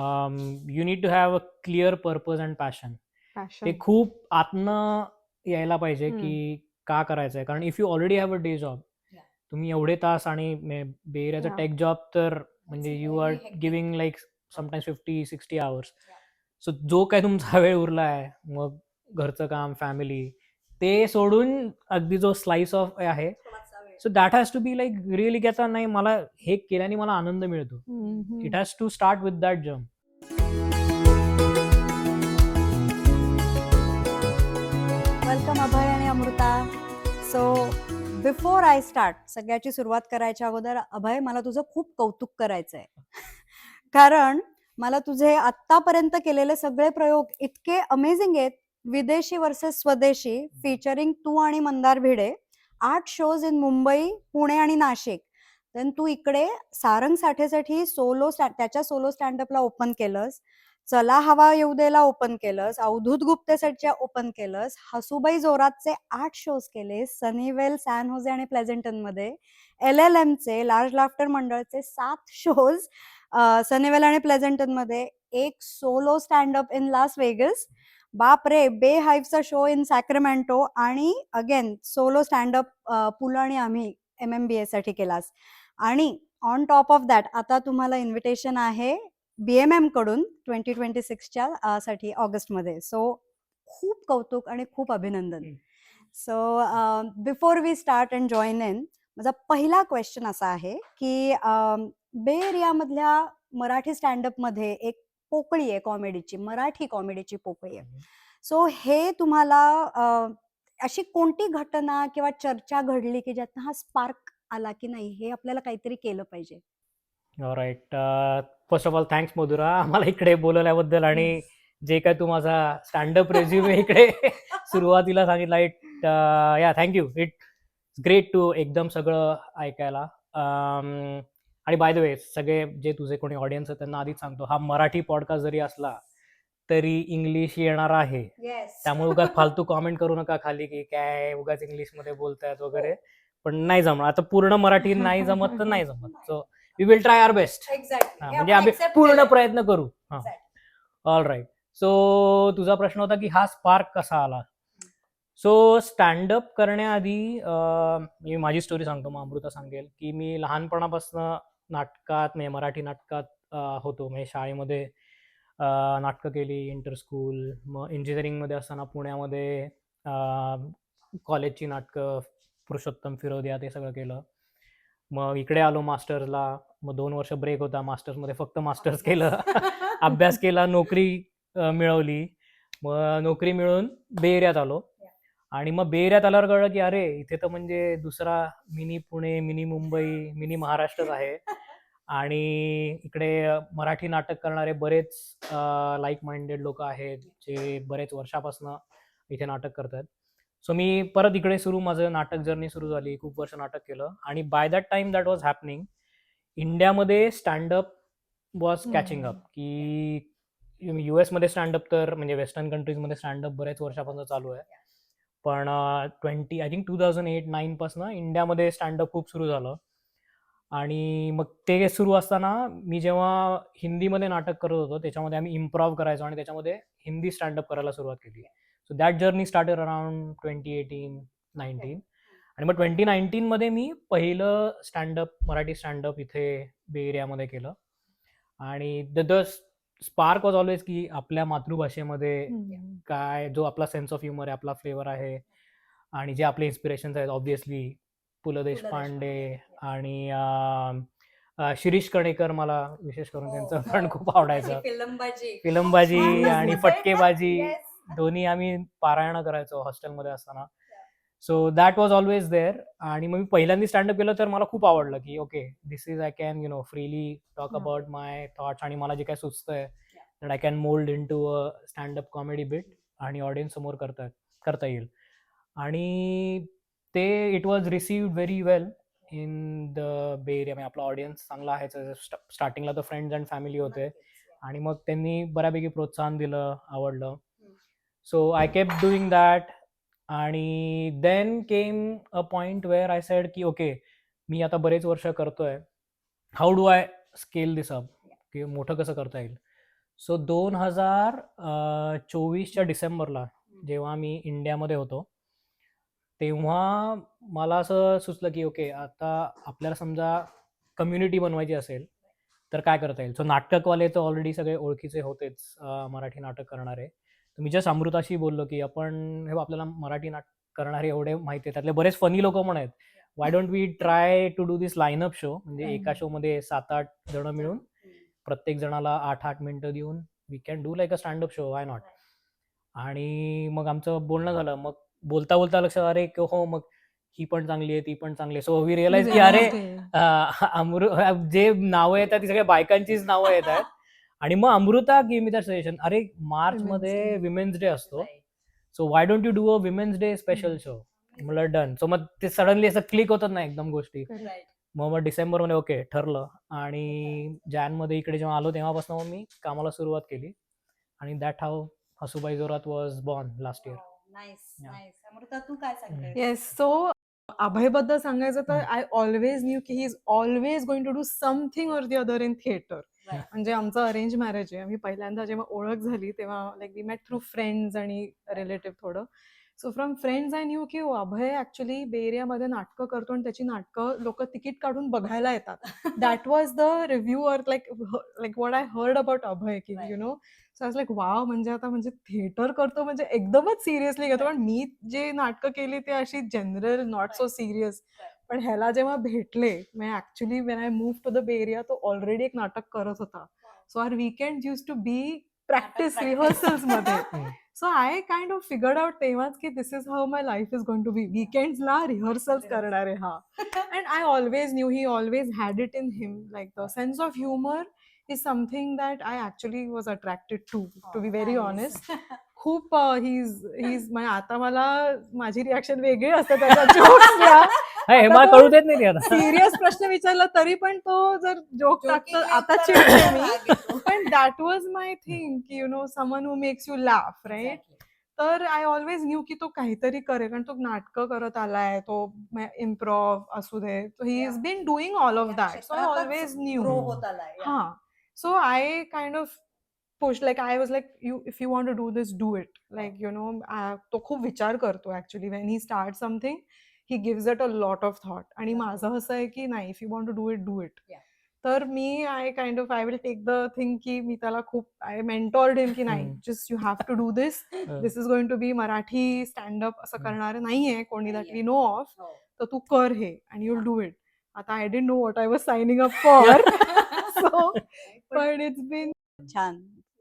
You need to have a clear purpose and passion. ते passion. खूप आतनं यायला पाहिजे की का करायचं आहे. कारण if you already have a day job, तुम्ही एवढे तास आणि बे एरियाचा Yeah. टेक जॉब तर म्हणजे you are giving like sometimes 50-60 hours. So जो काही तुमचा वेळ उरला आहे, मग घरचं काम, फॅमिली, ते सोडून अगदी जो स्लाइस ऑफ आहे, so that has to be like really की आता नाही, मला हे केल्याने मला आनंद मिळतो. It has to start with that jump. Welcome Abhay आणि Amruta. So before I start, सगळ्याची सुरुवात करायच्या अगोदर अभय, मला तुझं खूप कौतुक करायचं आहे. कारण मला तुझे आत्तापर्यंत केलेले सगळे प्रयोग इतके अमेझिंग आहेत. विदेशी वर्सेस स्वदेशी, फीचरिंग तू आणि मंदार भिडे, 8 शोज इन मुंबई, पुणे आणि नाशिक. देन तू इकडे सारंग साठेसाठी त्याच्या सोलो स्टँडअपला ओपन केलंस. चला हवा येऊ देला ओपन केलंस, अवधूत गुप्तेसाठी ओपन केलंस, हसूबाई जोरातचे 8 शोज केले, सनीवेल, सॅन होजे आणि प्लेझेंटन मध्ये, LLM चे लार्ज लाफ्टर मंडळचे 7 शोज सनीवेल आणि प्लेझेंटन मध्ये, एक solo standup in Las Vegas, बाप रे, बे हाईव्हचा शो इन सॅक्रेमेंटो, आणि अगेन सोलो स्टँडअप पुलं आणि आम्ही MMBA साठी केलास. आणि ऑन टॉप ऑफ दॅट आता तुम्हाला इन्व्हिटेशन आहे BMM कडून 2026च्या साठी ऑगस्टमध्ये. सो खूप कौतुक आणि खूप अभिनंदन. So before we start and join in, माझा पहिला क्वेश्चन असा आहे की बे एरियामधल्या मराठी स्टँडअपमध्ये एक पोकळी आहे कॉमेडीची, मराठी कॉमेडीची पोकळी आहे. सो हे तुम्हाला अशी कोणती घटना किंवा चर्चा घडली की ज्यातनं हा स्पार्क आला की नाही, हे आपल्याला काहीतरी केलं पाहिजे? Right. First of all thanks Madhura, आम्हाला इकडे बोलवल्याबद्दल, आणि जे काय तू माझा स्टँडअप रेझ्युमे इकडे सुरुवातीला सांगितला, या थँक्यू. इट्स ग्रेट टू एकदम सगळं ऐकायला. आणि बाय द वे, सगळे जे तुझे कोणी ऑडियन्स आहेत त्यांना आधीच सांगतो, हा मराठी पॉडकास्ट जरी असला तरी इंग्लिश येणार आहे. त्यामुळे उगाच फालतू कॉमेंट करू नका खाली की काय उगाच इंग्लिशमध्ये बोलतायत वगैरे. पण नाही जमणार आता, पूर्ण मराठी नाही जमत तर नाही जमत. So we will try our best. म्हणजे आम्ही पूर्ण प्रयत्न करू. All right. सो तुझा प्रश्न होता की हा स्पार्क कसा आला. सो स्टँडअप करण्याआधी मी माझी स्टोरी सांगतो, मग अमृता सांगेल की मी लहानपणापासून नाटकात, म्हणजे मराठी नाटकात होतो. म्हणजे शाळेमध्ये नाटकं केली, इंटर स्कूल, मग इंजिनिअरिंगमध्ये असताना पुण्यामध्ये कॉलेजची नाटकं, पुरुषोत्तम फिरोदिया, ते सगळं केलं. मग इकडे आलो मास्टर्सला, मग 2 वर्ष ब्रेक होता मास्टर्समध्ये, फक्त मास्टर्स केलं. अभ्यास केला, नोकरी मिळवली. मग नोकरी मिळून बे एरियात आलो. आणि मग बे एरियात आल्यावर कळलं की अरे, इथे तर म्हणजे दुसरा mini Pune, mini Mumbai, mini महाराष्ट्रच आहे. आणि इकडे मराठी नाटक करणारे बरेच लाईक माइंडेड लोक आहेत, जे बरेच वर्षापासून इथे नाटक करतात. सो मी परत इकडे माझं नाटक जर्नी सुरू झाली. खूप वर्ष नाटक केलं. आणि by that time that was happening, इंडियामध्ये स्टँडअप वॉज कॅचिंग अप. की US मध्ये स्टँडअप तर म्हणजे वेस्टर्न कंट्रीजमध्ये स्टँडअप बरेच वर्षापासून चालू आहे. पण आय थिंक 2008-9 पासून इंडियामध्ये स्टँडअप खूप सुरू झालं. आणि मग ते सुरू असताना मी जेव्हा हिंदीमध्ये नाटक करत होतो, त्याच्यामध्ये आम्ही इम्प्रोव्ह करायचो आणि त्याच्यामध्ये हिंदी स्टँडअप करायला सुरुवात केली. So that journey started around 2018-19. आणि मग 2019 मध्ये मी पहिलं मराठी स्टँडअप इथे बे एरियामध्ये केलं. आणि द स्पार्क वॉज ऑलवेज की आपल्या मातृभाषेमध्ये काय, जो आपला सेन्स ऑफ ह्युमर आहे, आपला फ्लेवर आहे, आणि जे आपले इन्स्पिरेशन्स आहेत, ऑब्व्हियसली पु ल देशपांडे आणि शिरीष कणेकर, मला विशेष करून त्यांचं पण खूप आवडायचं. फिलमबाजी आणि फटकेबाजी दोन्ही आम्ही पारायण करायचो हॉस्टेलमध्ये असताना. So that was always there. आणि मग मी पहिल्यांदा स्टँडअप केलं तर मला खूप आवडलं की okay, this is I can freely talk about my thoughts, आणि मला जे काय सुचतंय that I can mould into a standup comedy bit आणि ऑडियन्स समोर करता येईल. आणि ते it was received very well in the Bay Area. म्हणजे आपला ऑडियन्स चांगला आहे. स्टार्टिंगला तर फ्रेंड्स अँड फॅमिली होते, आणि मग त्यांनी बऱ्यापैकी प्रोत्साहन दिलं, आवडलं. So I kept doing that. आणि then came a point where I said की ओके, मी आता बरेच वर्ष करतोय, how do I scale this up, की मोठं कसं करता येईल. सो 2024च्या डिसेंबरला जेव्हा मी इंडियामध्ये होतो तेव्हा मला असं सुचलं की ओके आता आपल्याला समजा कम्युनिटी बनवायची असेल तर काय करता येईल. सो नाटकवाले तर ऑलरेडी सगळे ओळखीचे होतेच मराठी नाटक करणारे. तर मी जस्ट अमृताशी बोललो की आपण हे बघ, आपल्याला मराठी नाटक करणारे एवढे माहिती आहेत, त्यातले बरेच फनी लोक पण आहेत. Why don't we try to do this lineup show, म्हणजे एका शोमध्ये 7-8 जण मिळून प्रत्येक जणाला 8-8 मिनिटं देऊन we can do like a standup show, why not. आणि मग आमचं बोलणं झालं. मग बोलता बोलता लक्षात अरे हो मग ही पण चांगली आहे ती पण चांगली आहे. सो वी रिअलाइज की अरे जे नावं येतात ती सगळ्या बायकांचीच नावं येत आहेत. आणि मग Amruta give me that suggestion, अरे मार्च मध्ये विमेन्स डे असतो, so why don't you do a women's day special show. म्हटलं डन. सो मग ते सडनली असं क्लिक होतात ना एकदम गोष्टी. मग डिसेंबरमध्ये ओके ठरलं आणि मध्ये इकडे जेव्हा आलो तेव्हापासून मग मी कामाला सुरुवात केली आणि that how Hasubai Jorat was born last year. Amrita तू काय सांगते? येस. सो अभयबद्दल सांगायचं तर आय ऑलवेज न्यू की he is always going to do something or the other in theatre. म्हणजे आमचं अरेंज मॅरेज आहे. आम्ही पहिल्यांदा जेव्हा ओळख झाली तेव्हा like we met through friends आणि रिलेटिव्ह थोडं. So from friends I knew की अभय ॲक्च्युली बे एरियामध्ये नाटकं करतो आणि त्याची नाटकं लोक तिकीट काढून बघायला येतात. That was the review or like what I heard about Abhay की you know. So I like wow, म्हणजे आता म्हणजे थिएटर करतो म्हणजे एकदमच सिरियसली घेतो. कारण मी जे नाटकं केली ते अशी जनरल नॉट सो सिरियस. पण ह्याला जेव्हा भेटले म्हणजे actually when I move to the Bay Area तो ऑलरेडी एक नाटक करत होता. So our weekend use to be practice rehearsals मध्ये. So I kind of figured out तेव्हाच की this is how my life is going to be. वीकेंड्सला rehearsals करणार आहे हा. And I always knew he always had it in him. Like the sense of humour is something that I actually was attracted to be very honest. खूप he's म्हणजे आता मला माझी reaction वेगळी असते त्याच्या जोक्सला. हे मला कळू देत नाही आता. सिरियस प्रश्न विचारला तरी पण तो जर जोक टाकतो आता चिडते मी. पण दॅट वॉज माय थिंग की you know someone who makes you laugh right. तर आय ऑलवेज न्यू की तो काहीतरी करेल कारण तो नाटकं करत आलाय, तो इम्प्रोव्ह असू दे, he is been doing all of that. So I always knew. हा. So I kind of pushed, like I was like, if you want to do this, do it. Like, you know, तो खूप विचार करतो actually. When he starts something, he gives it a lot of thought. आणि माझं असं आहे की नाही, if you want to do it, do it. तर मी I will take the thing की मी त्याला खूप I mentored him की नाही, just you have to do this. This is going to be Marathi stand-up असं करणारं नाहीये कोणी that we know of. तर तू कर हे and you'll do it. आता I didn't know what I was signing up for. So, but it's been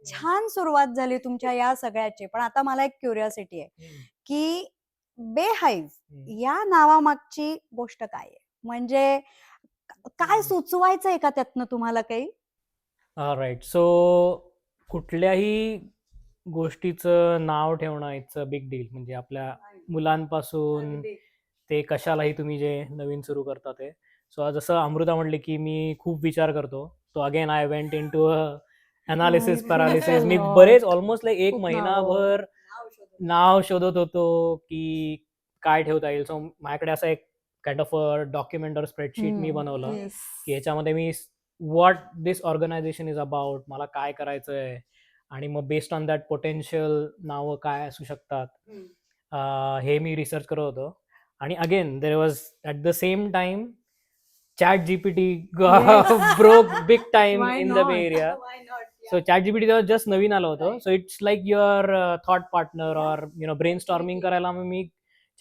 छान सुरुवात झाली तुमच्या या सगळ्याची. पण आता मला एक क्युरिओसिटी आहे की बेहाईव्ह या नावामागची गोष्ट काय आहे? म्हणजे काय सुचवायचंय का त्यातनं तुम्हाला काही? राईट. सो कुठल्याही गोष्टीचं नाव ठेवणं इट्स अ बिग डील. म्हणजे आपल्या मुलांपासून ते कशालाही तुम्ही जे नवीन सुरू करता ते. सो जसं अमृता म्हटले की मी खूप विचार करतो. तो again I went into analysis paralysis. मी बरेच ऑलमोस्ट लाईक एक महिनाभर नाव शोधत होतो की काय ठेवता येईल. सो माझ्याकडे असं एक kind of document or spreadsheet मी बनवलं की ह्याच्यामध्ये मी what this organisation is about, मला काय करायचं आहे आणि मग बेस्ड ऑन दॅट पोटेन्शियल नावं काय असू शकतात हे मी रिसर्च करत होतो. आणि again there was at the same time ChatGPT broke big time in the Bay Area. So ChatGPT तेव्हा जस्ट नवीन आलं होतं. So it's like your thought partner और ब्रेनस्टॉर्मिंग करायला मग मी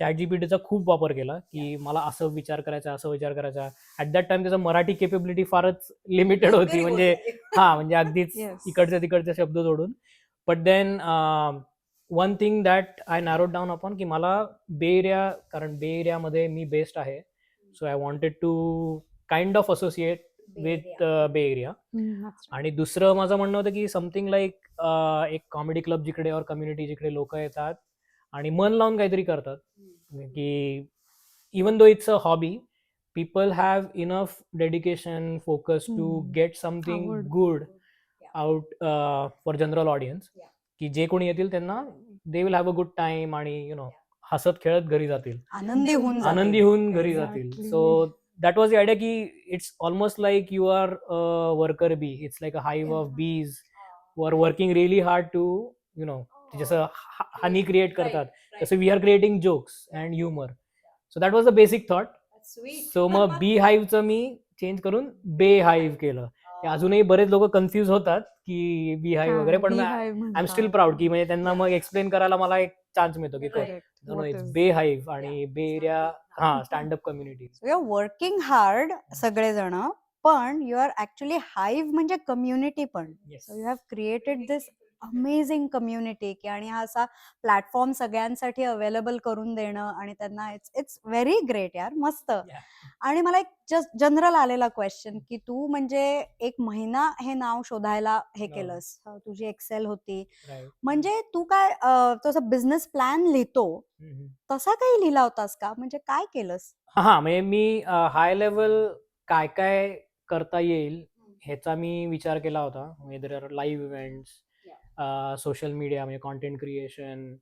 ChatGPTचा खूप वापर केला की मला असं विचार करायचा, असं विचार करायचा. ॲट दॅट टाइम त्याचं मराठी केपेबिलिटी फारच लिमिटेड होती. म्हणजे अगदीच इकडचे तिकडचे शब्द जोडून. But then one thing that I narrowed down upon की मला बे एरिया, कारण बे एरियामध्ये मी बेस्ट आहे. So I wanted to kind of associate with Bay Area. आणि दुसरं माझं म्हणणं होतं की समथिंग लाईक एक कॉमेडी क्लब जिकडे और कम्युनिटी जिकडे लोक येतात आणि मन लावून काहीतरी करतात. की even though it's a hobby, people have enough dedication, focus to get something good out for general audience. की जे कोणी येतील त्यांना they will have a good time आणि हसत खेळत घरी जातील, आनंदी होऊन घरी जातील. So that was the idea की it's almost like you are worker bee. It's like a hive of bees are working really hard to you know जसं हनी क्रिएट करतात तसं we are creating jokes and humour. So that was the basic thought. So मग bay हाईव्हचं मी change करून बे hive केलं. ते अजूनही बरेच लोक कन्फ्युज होतात की बी हाईव्ह वगैरे, पण आय एम स्टील प्राऊड की म्हणजे त्यांना मग एक्सप्लेन करायला मला एक चान्स मिळतो की इट्स बे हाईव्ह आणि bay area standup community. You are working hard सगळेजण, पण यू आर ऍक्च्युली हाईव्ह म्हणजे कम्युनिटी पण. So you have created this amazing community की आणि हा असा प्लॅटफॉर्म सगळ्यांसाठी अवेलेबल करून देणं आणि त्यांना इट्स व्हेरी ग्रेट यार, मस्त. आणि मला एक जस्ट जनरल आलेला क्वेश्चन की तू म्हणजे एक महिना हे नाव शोधायला हे केलंस, तुझी एक्सेल होती, म्हणजे तू काय तसं बिझनेस प्लॅन लिहितो तसा काही लिहिला होतास का, म्हणजे काय केलंस? हा म्हणजे मी हाय लेवल काय काय करता येईल ह्याचा मी विचार केला होता. म्हणजे there are live events, social media म्हणजे content creation,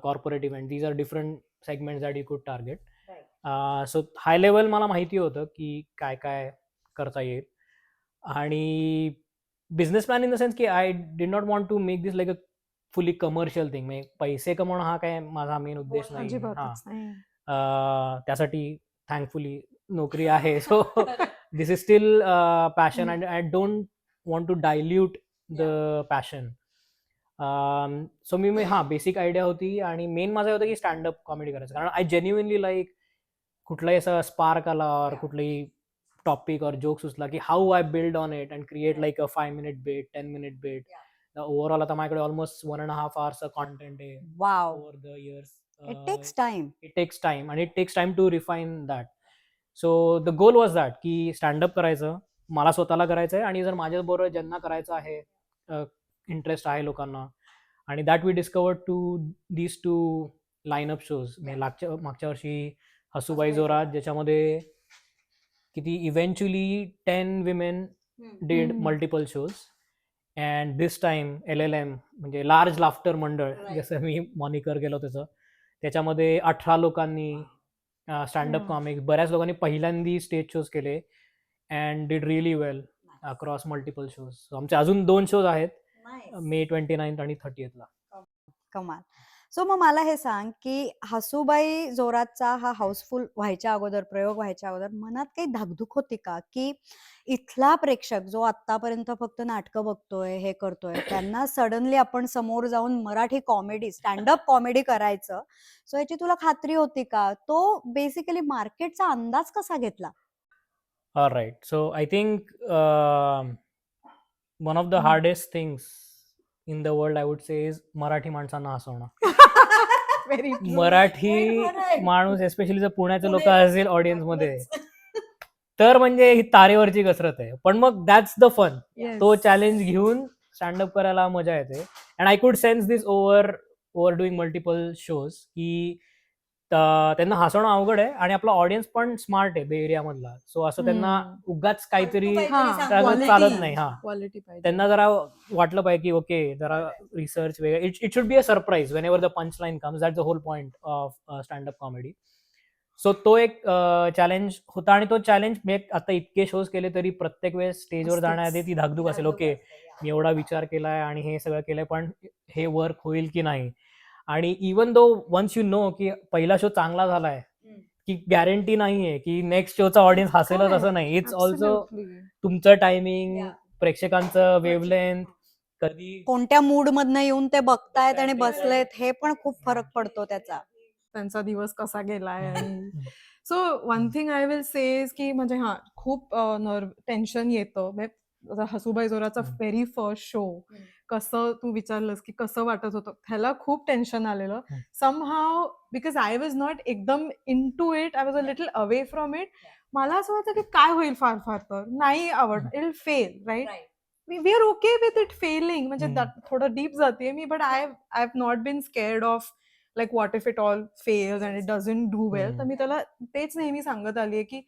corporate event, these are different segments that you could target. So high level मला माहिती होतं की काय काय करता येईल. आणि business plan in the sense की I did not want to make this like a fully commercial thing. म्हणजे पैसे कमवणं हा काय माझा मेन उद्देश नाही. त्यासाठी थँकफुली नोकरी आहे. So this is still passion and I don't want to dilute the passion. So मी बेसिक आयडिया होती आणि मेन माझं होतं की स्टँडअप कॉमेडी करायचं, कारण आय जेन्युइनली लाईक कुठलाही असं स्पार्क आला और कुठलाही टॉपिक और जोक सुचला की how I build on it and create like a 5 minute bit, 10 minute bit. Overall आता माझ्याकडे ऑलमोस्ट 1.5 hours कॉन्टेंट आहे over the years. It takes time. It takes time and it takes time to refine that. So the goal was that की stand up करायचं, मला स्वतःला करायचं आहे आणि जर माझ्याबरोबर ज्यांना करायचं आहे, इंटरेस्ट आहे लोकांना, आणि that we discovered these two lineup shows. मागच्या वर्षी हसूबाई जोरात, ज्याच्यामध्ये किती eventually 10 women did multiple shows. And this time LLM म्हणजे लार्ज लाफ्टर मंडळ, जसं मी मॉनिकर केलं त्याच्यामध्ये 18 लोकांनी स्टँडअप कॉमिक, बऱ्याच लोकांनी पहिल्यांदा स्टेज शोज केले and did really well across multiple shows. आमचे अजून 2 शोज आहेत, May 29th आणि 30th ला. कमाल. सो मग मला हे सांग की हसूबाई जोरातचा हा हाऊसफुल व्हायच्या अगोदर, प्रयोग व्हायच्या अगोदर मनात काही धाकधूक होती का की इथला प्रेक्षक जो आतापर्यंत फक्त नाटकं बघतोय, हे करतोय, त्यांना सडनली आपण समोर जाऊन मराठी कॉमेडी, स्टँडअप कॉमेडी करायचं, सो याची तुला खात्री होती का? तो बेसिकली मार्केटचा अंदाज कसा घेतला? Alright. So I think one of the hardest things in the world I would say is Marathi माणसांना हसवणं. मराठी माणूस एस्पेशली जर पुण्याचे लोक असेल ऑडियन्स मध्ये, तर म्हणजे ही तारेवरची कसरत आहे. पण मग दॅट्स द फन. तो चॅलेंज घेऊन स्टँडअप करायला मजा येते. And I could sense this over doing multiple shows की त्यांना हसवणं अवघड आहे आणि आपला ऑडियन्स पण स्मार्ट आहे बे एरिया मधला. सो असं त्यांना उगाच काहीतरी चालत नाही. त्यांना जरा वाटलं पाहिजे की ओके जरा रिसर्च वगैरे, it should be a surprise whenever the punch line comes. That's the whole point of standup comedy. So तो एक चॅलेंज होता आणि तो चॅलेंज मी आता इतके शोज केले तरी प्रत्येक वेळेस स्टेजवर जाण्याआधी ती धाकधूक असेल, ओके मी एवढा विचार केलाय आणि हे सगळं केलंय, पण हे वर्क होईल की नाही. आणि even though once you know की पहिला शो चांगला झालाय की गॅरंटी नाहीये की नेक्स्ट शोचा ऑडियन्स हसेलच असं नाही. इट्स ऑल्सो तुमचं टायमिंग, प्रेक्षकांचं वेवलेंथ, कधी कोणत्या मूड मधनं येऊन ते बघतायत आणि बसलेत, हे पण खूप फरक पडतो त्याचा. त्यांचा दिवस कसा गेलाय. So one thing I will say की म्हणजे खूप टेन्शन येतं. हसूबाई जोराचा व्हेरी फर्स्ट शो, कसं तू विचारलंस की कसं वाटत होतं, ह्याला खूप टेन्शन आलेलं. Somehow because I was not एकदम into it, I was a little away from it. मला असं वाटतं की काय होईल, फार फार तर नाही आवड, it will fail, right. We are okay with it failing. म्हणजे थोडं डीप जाते मी, but I have not been scared of like what if it all fails and it doesn't do well. तर मी त्याला तेच नेहमी सांगत आली की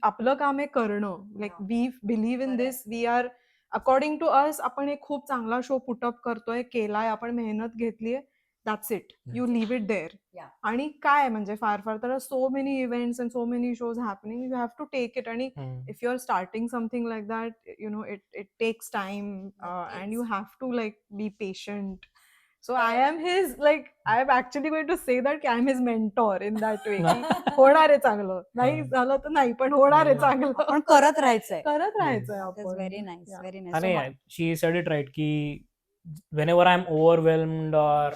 आपलं काम आहे करणं. Like we believe in this, we are according to us, आपण एक खूप चांगला शो पुटअप करतोय, केलाय, आपण मेहनत घेतलीये, that's it, you leave it there. Yeah. आणि काय म्हणजे फार फार तर so many events and so many shows happening, you have to take it. आणि if you're starting something like that, it takes time, and you have to like be patient. So I am his, like, I'm actually going to say that I'm his mentor in that way. की होणार आहे चांगलं, नाही झालं तर नाही, पण होणार आहे चांगलं. आपण करत राहायचंय. करत राहायचंय That's आपण. very nice, Yeah. very nice. आणि she said it right की whenever I'm overwhelmed or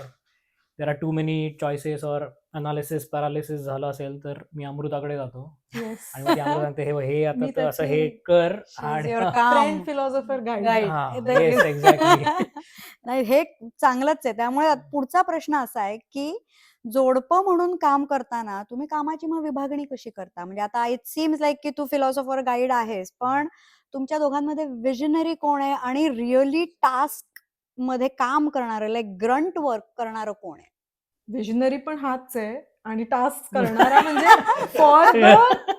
there are too many choices or analysis paralysis झालं असेल तर मी अमृताकडे जातो Yes. आणि मग ती अमृता सांगते हे आता मी तर असं हे त्याची- कर She's आणि your calm. Friend, philosopher, guide. Right. हा, That yes, is- exactly. नाही, हे चांगलंच आहे. त्यामुळे पुढचा प्रश्न असा आहे की जोडपं म्हणून काम करताना तुम्ही कामाची मग विभागणी कशी करता? म्हणजे आता इट सीम्स लाईक की तू फिलॉसॉफर गाईड आहेस, पण तुमच्या दोघांमध्ये विजनरी कोण आहे आणि रिअली टास्क मध्ये काम करणारं, लाईक ग्रंट वर्क करणारं कोण आहे? विजनरी पण हाच आहे आणि टास्क करणारा म्हणजे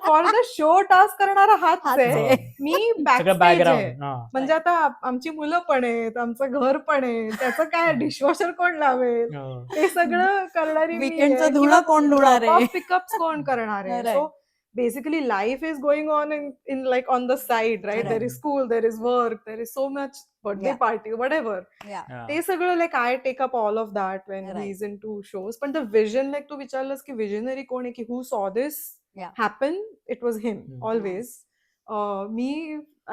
फॉर द शो टास्क करणारा हाच हाच आहे. आहे. मी सगळं बॅकस्टेज आहे. बॅकग्राऊंड म्हणजे आता आमची मुलं पण आहेत, आमचं घर पण आहे, त्याचं काय डिशवॉशर कोण लावेल, ते सगळं करणारी मी Weekend चं आहे. धुणं किंवा कोण धुणार आहे? पिकअप्स कोण करणार आहे. खरंय. So basically life is going on in like on the side, right? Correct. There is school, there is work, there is so much birthday Yeah. party, whatever. Yeah. ते सगळं like I take up all of that when Right. he's into shows. पण the vision, like तू विचारलंस की visionary कोण आहे, की who saw this Yeah. happen, it was him always. Nice. Me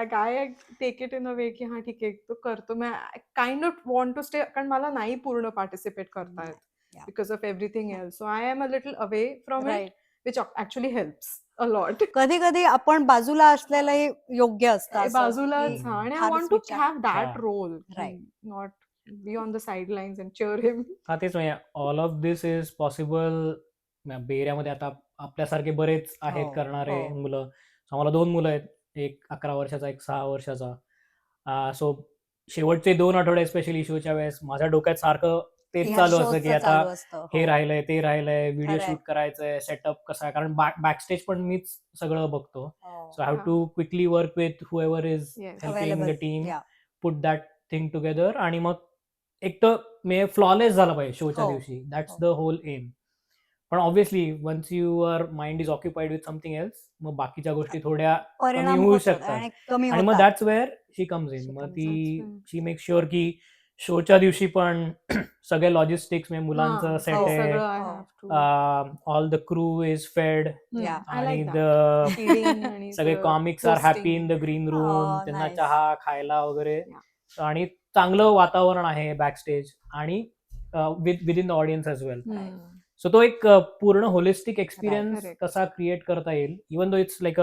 like I take it in a way की हा ठीक आहे तो करतो. मी I kind of want to stay, कारण मला नाही पूर्ण participate करता येत Yeah. because of everything else. So I am a little away from it, Right. which actually helps a lot. कधी कधी आपण बाजूला असलेलंही योग्य असतं असं बाजूलाच की हा, आणि आय फारच वॉन्ट टू विचार- हॅव दॅट हा. Role, Right. Not be on the sidelines and cheer him. हा तेच म्हणजे all of this is possible. बेऱ्यामध्ये आता आपल्यासारखे बरेच आहेत हो, करणारे हो. मुलं. So आम्हाला 2 मुलं आहेत, एक 11 वर्षाचा, एक 6 वर्षाचा. सो शेवटचे 2 आठवडे स्पेशली शोच्या वेळेस माझ्या डोक्यात सारखं तेच ह्या चालू असतं शोजचं की आता चालू असतं. हे हो. राहिलंय, ते राहिलंय, व्हिडिओ खरंय. शूट करायचंय, सेटअप कसा आहे, कारण बॅकस्टेज पण मीच सगळं बघतो. हो. सो आय हॅव हा. To quickly work with whoever is Yes. Helping Available. The team, Yeah. Put that thing together. आणि मग एक तर मे फ्लॉलेस झालं पाहिजे शोच्या हो. दिवशी. दॅट्स हो. The whole aim. पण obviously once your mind is occupied with something else, मग बाकीच्या गोष्टी थोड्या कमी परिणाम होऊ होतात शकतात. आणि कमी आणि मग होतात. That's where she comes in. She मग comes ती in. शी मेक शुअर की शोच्या दिवशी पण सगळे लॉजिस्टिक्स म्हणजे मुलांचं हा, सेट हो. आहे, सगळं I हो. have to. All the crew is fed, Yeah. I like आणि that. Feeding आणि सगळे सगळं comics are happy hosting. In the green room, Oh, त्यांना nice. चहा खायला वगैरे. Yeah. आणि चांगलं वातावरण आहे बॅकस्टेज आणि within the audience as well. So तो एक पूर्ण होलिस्टिक एक्सपिरियन्स correct. कसा क्रिएट करता येईल, even though it's like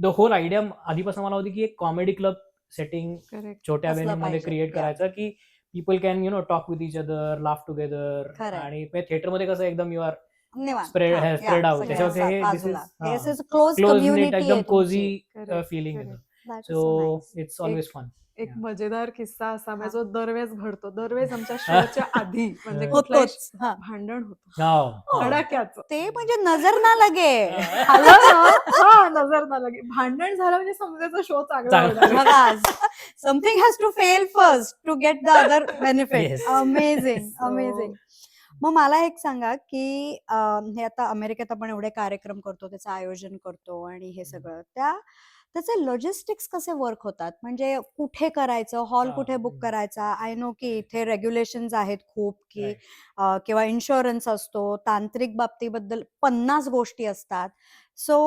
the whole idea आधीपासून मला होती की एक कॉमेडी क्लब सेटिंग करेक्ट. छोट्या असलं व्हेन्यू मध्ये पाहिजे. Create Yeah. करायचं की people can talk with each other, laugh together. खरंय. आणि थिएटरमध्ये कसं एकदम यू आर निवांत. स्प्रेड हा, स्प्रेड yeah, आउट. सगळे त्याच्यावरती असतात हे बाजूला. This this is is close close knit, community एकदम आहे कोझी तुमची. Correct, feeling correct. येतं. That is so so nice. It's always fun. एक Yeah. मजेदार किस्सा असा हा. जो दरवेळेस घडतो, दरवेळेस आमच्या शोच्या आधी म्हणजे होतोच. कुठलंही होतोच. हा. भांडण होतं, हो. धडाक्याचं. ते म्हणजे नजर ना लगे. आलं ना, हा, नजर ना लगे. भांडण झालं म्हणजे समजायचं शो चांगला चांगला. होणार आहे. बघा, something has to fail first to get the other benefit. Yes. Amazing, So, amazing. मग मला एक सांगा की हे आता अमेरिकेत आपण एवढे कार्यक्रम करतो, त्याचं आयोजन करतो आणि हे सगळं त्याचे लॉजिस्टिक्स कसे वर्क होतात? म्हणजे कुठे करायचं, हॉल हा. कुठे बुक करायचा? आय नो की इथे रेग्युलेशन्स आहेत खूप की Right. किंवा इन्शुरन्स असतो, तांत्रिक बाबतीबद्दल 50 गोष्टी असतात. So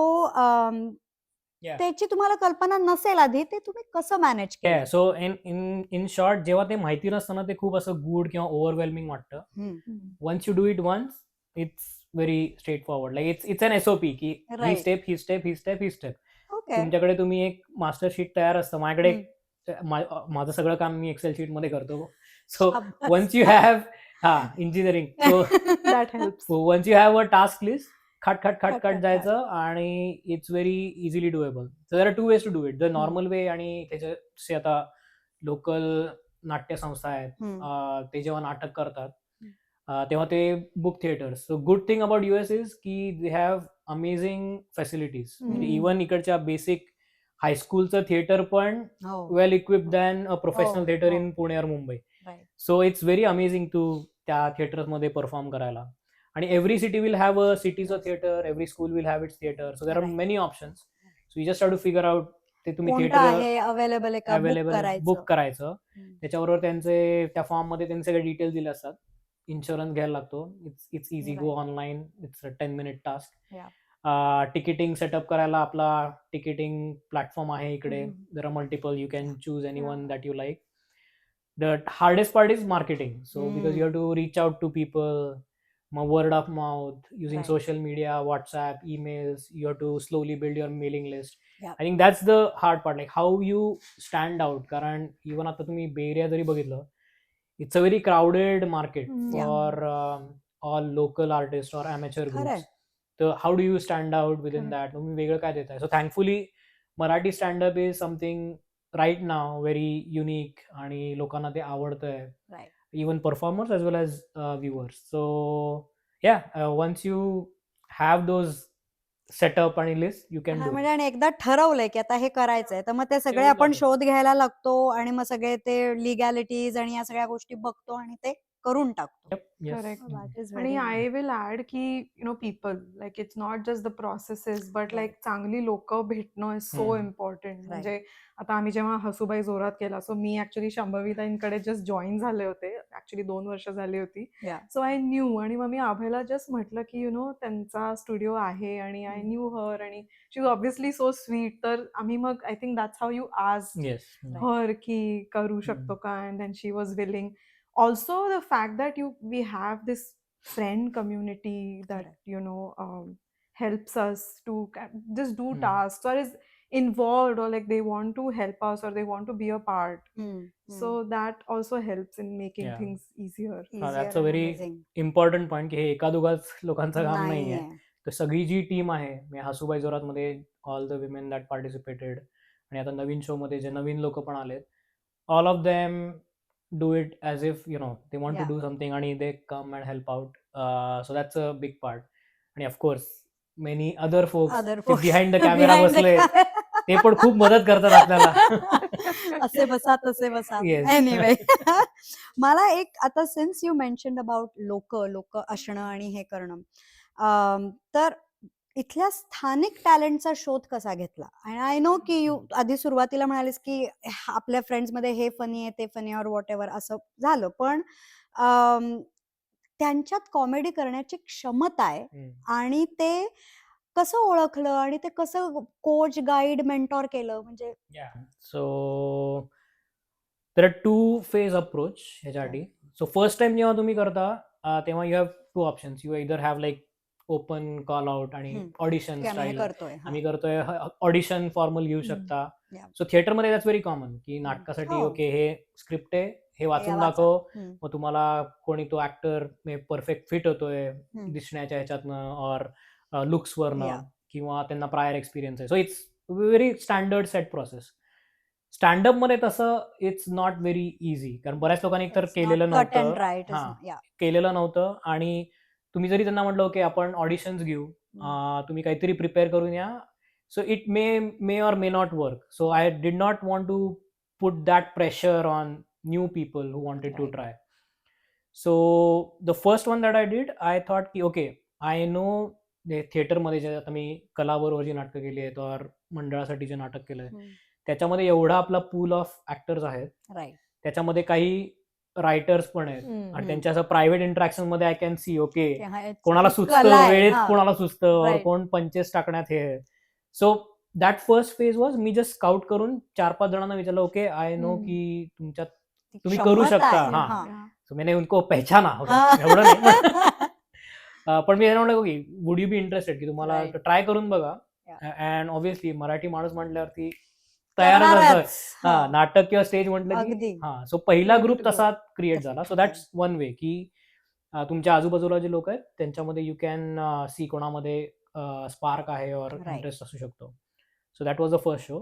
Yeah. त्याची तुम्हाला कल्पना नसेल आधी, ते तुम्ही कसं मॅनेज केलं? सो इन शॉर्ट, जेव्हा ते माहिती नसतं ना, ते खूप असं गुड किंवा ओव्हरवेल्मिंग वाटतं. Once you do it once, it's very straightforward. Like it's an SOP की ही Right. स्टेप, ही स्टेप, ही स्टेप, ही स्टेप. ओके. तुमच्याकडे तुम्ही एक मास्टर शीट तयार असतं. माझ्याकडे माझं सगळं काम मी एक्सेल शीट मध्ये करतो. So once you have engineering, so that helps. Once you have a task list, खट खट खट खट, खट खट, जायचं आणि it's very easily doable. So there are 2 ways to do it. The normal way आणि त्याचे आता लोकल नाट्यसंस्था आहेत, ते जेव्हा नाटक करतात तेव्हा ते book theatres. So good thing about US is की दे हॅव अमेझिंग फॅसिलिटीज. म्हणजे इव्हन इकडच्या बेसिक हायस्कूलचं थिएटर पण हो. Well equipped than a professional हो, थिएटर हो. In Pune or Mumbai. Right. So it's very amazing to त्या थिएटर्समध्ये परफॉर्म करायला. आणि every city will have a सिटीचं theatre, every school will have its theatre, so there are Right. Many options. So you just have to figure out ते तुम्ही कोणतं theatre आहे available आहे का बुक अवेलेबल करायचं. बुक करायचं. हम्म. त्याच्याबरोबर त्यांचे त्या फॉर्ममध्ये त्यांचे सगळे डिटेल्स दिले असतात. इन्शुरन्स घ्यायला लागतो. It's easy, go Right. Online, it's a 10 minute task. Yeah. Ticketing setup करायला आपला तिकीटिंग प्लॅटफॉर्म आहे इकडे. हम्म. There are multiple, you can choose anyone Yeah. That you like. The hardest part is marketing. So because you Mm. have to reach out to people, word of mouth, using Right. social media, WhatsApp, emails. You have to slowly build your mailing list. Yeah. I think that's the hard part. Like how you stand out. कारण even आता तुम्ही Bay Area जरी बघितलं, it's a very crowded market Yeah. for all local artists or amateur खरंय. groups. So how do you stand out within Correct. that? तुम्ही वेगळं काय देताय? So thankfully Marathi stand-up is something right now very unique आणि लोकांना ते आवडतंय. Right. Even performers as well as viewers. So yeah, once you have those setup आणि list, you can हा, do म्हणजे it. आणि एकदा ठरवलंय की आता हे करायचंय तर मग ते सगळे केलं आपण जातं. शोध घ्यायला लागतो आणि मग सगळे ते लिगॅलिटीज आणि या सगळ्या गोष्टी बघतो आणि ते करून टाकतो. Yep, yes. Correct. That is आणि very I will add की people like it's not just the processes but Right. like चांगली लोक भेटणं is so हम्म. important. Right. म्हणजे आता आम्ही जेव्हा हसूबाई जोरात केला सो मी ऍक्च्युली शंभवीताईंकडे जस्ट जॉईन झाले होते. ऍक्च्युली 2 वर्ष झाली होती. Yeah. सो आय न्यू आणि मग मी अभयला जस्ट म्हटलं की त्यांचा स्टुडिओ आहे आणि आय हम्म. न्यू हर आणि शी इज ऑब्व्हियसली सो स्वीट. तर आम्ही मग I think that's how you आज Yes. Right. her की करू शकतो का and then she was willing. Also the fact that we have this friend community that Correct. helps us to just do Hmm. tasks or is involved or like they want to help us or they want to be a part. हम्म. So that also helps in making Yeah. things easier. That's a and very amazing. Important point की हे एका दोघाच लोकांचं काम नाहीये. नाहीये. तर सगळी जी टीम आहे म्हणजे हसूबाई जोरातमध्ये all the women that participated आणि आता नवीन शो मध्ये जे नवीन लोक पण आलेत, all of them do it as if they want to Yeah. Do something आणि they come and help out. So that's a big part. आणि of course many other folks Other ते folks behind the camera behind the बसले camera. ते पण खूप मदत करतात आपल्याला. असे बसा तसे बसा. Yes. एनिवे मला एक आता सिन्स यू मेन्शन्ड अबाउट लोक असणं आणि हे करणं, तर इथल्या स्थानिक टॅलेंटचा शोध कसा घेतला? आणि आय नो की यू आधी सुरुवातीला म्हणालीस की आपल्या फ्रेंड्समध्ये हे फनी आहे ते फनी ऑर वॉट एव्हर असं झालं, पण त्यांच्यात कॉमेडी करण्याची क्षमता आहे हम्म. आणि ते कसं ओळखलं आणि ते कसं कोच गाईड मेंटॉर केलं म्हणजे Yeah. So there are two phase approach ह्याच्यासाठी. So first time जेव्हा तुम्ही करता तेव्हा you have two options. You either have like open call out आणि audition की आम्ही हे style. करतोय. हा. आम्ही करतोय ऑडिशन फॉर्मल घेऊ शकता. Yeah. सो थिएटरमध्ये दॅट्स व्हेरी कॉमन की नाटकासाठी हो. ओके हे स्क्रिप्ट आहे, हे वाचून वाचा. दाखव. हम्म. मग तुम्हाला कोणी तो ऍक्टर परफेक्ट फिट होतोय हम्म. दिसण्याच्या ह्याच्यातनं और लुक्सवरनं Yeah. किंवा त्यांना प्रायर एक्सपिरियन्स आहे. So it's very standard set process. Standup मध्ये तसं इट्स नॉट व्हेरी इझी कारण बऱ्याच लोकांनी एकतर It's केलेलं not cut and नव्हतं. dry. It is हां. not- yeah. केलेलं नव्हतं आणि तुम्ही जरी त्यांना म्हटलं की आपण ऑडिशन्स घेऊ, तुम्ही काहीतरी प्रिपेअर करून या, so it may or may not work. So I did not want to put that pressure on new people who wanted to Right. Try. So the first one that I did, I thought की okay I know थिएटरमध्ये जे आता मी कलाबरोबर जी नाटकं केली आहेत और मंडळासाठी जे नाटक केलंय त्याच्यामध्ये एवढा आपला पूल ऑफ ऍक्टर्स आहेत. राईट. त्याच्यामध्ये काही रायटर्स पण आहेत आणि त्यांच्या असं प्रायव्हेट इंटरॅक्शन मध्ये आय कॅन सी ओके कोणाला सुचतं वेळेत, कोणाला सुचतं, Right. कोण पंचेस टाकण्यात हे. So that first phase was me just scout करून 4-5 जणांना विचारलं ओके आय नो की तुमच्यात तुम्ही करू शकता. हा. सो मैंने उनको पहचाना. एवढं नाही पण मी त्यांना म्हटलं की वुड यू बी इंटरेस्टेड की तुम्हाला Right. ट्राय करून बघा. Yeah. अँड ऑब्व्हियसली मराठी माणूस म्हटल्यावरती तयारच असतं. हा, नाटक किंवा स्टेज म्हटलं की अगदी. हा. सो पहिला Ready ग्रुप to go. तसा क्रिएट झाला. So Okay. That's one way की तुमच्या आजूबाजूला जे लोक आहेत त्यांच्यामध्ये यू कॅन सी कोणामध्ये स्पार्क आहे और Right. इंटरेस्ट असू शकतो. So that was the first show.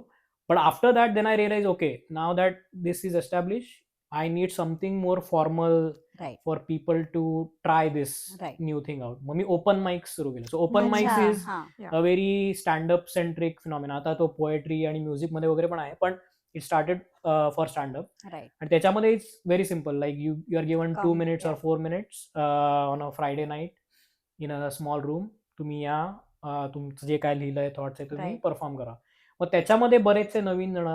But after that then I realize okay now that this is establish I need something more formal Right. For people to try this Right. New thing out. मग मी open mics सुरू केलं. So open mics अच्छा, is हा. A very standup centric phenomena. आता तो poetry आणि music मध्ये वगैरे पण आहे, पण it started for standup. Right. आणि त्याच्यामध्ये it's very simple, like you are given 2 Come, minutes or yeah. 4 minutes on a Friday night in a small room. तुम्ही या, तुमचं जे काय लिहिलंय थॉट्स आहे तुम्ही Right. परफॉर्म करा. मग त्याच्यामध्ये बरेचसे नवीन जण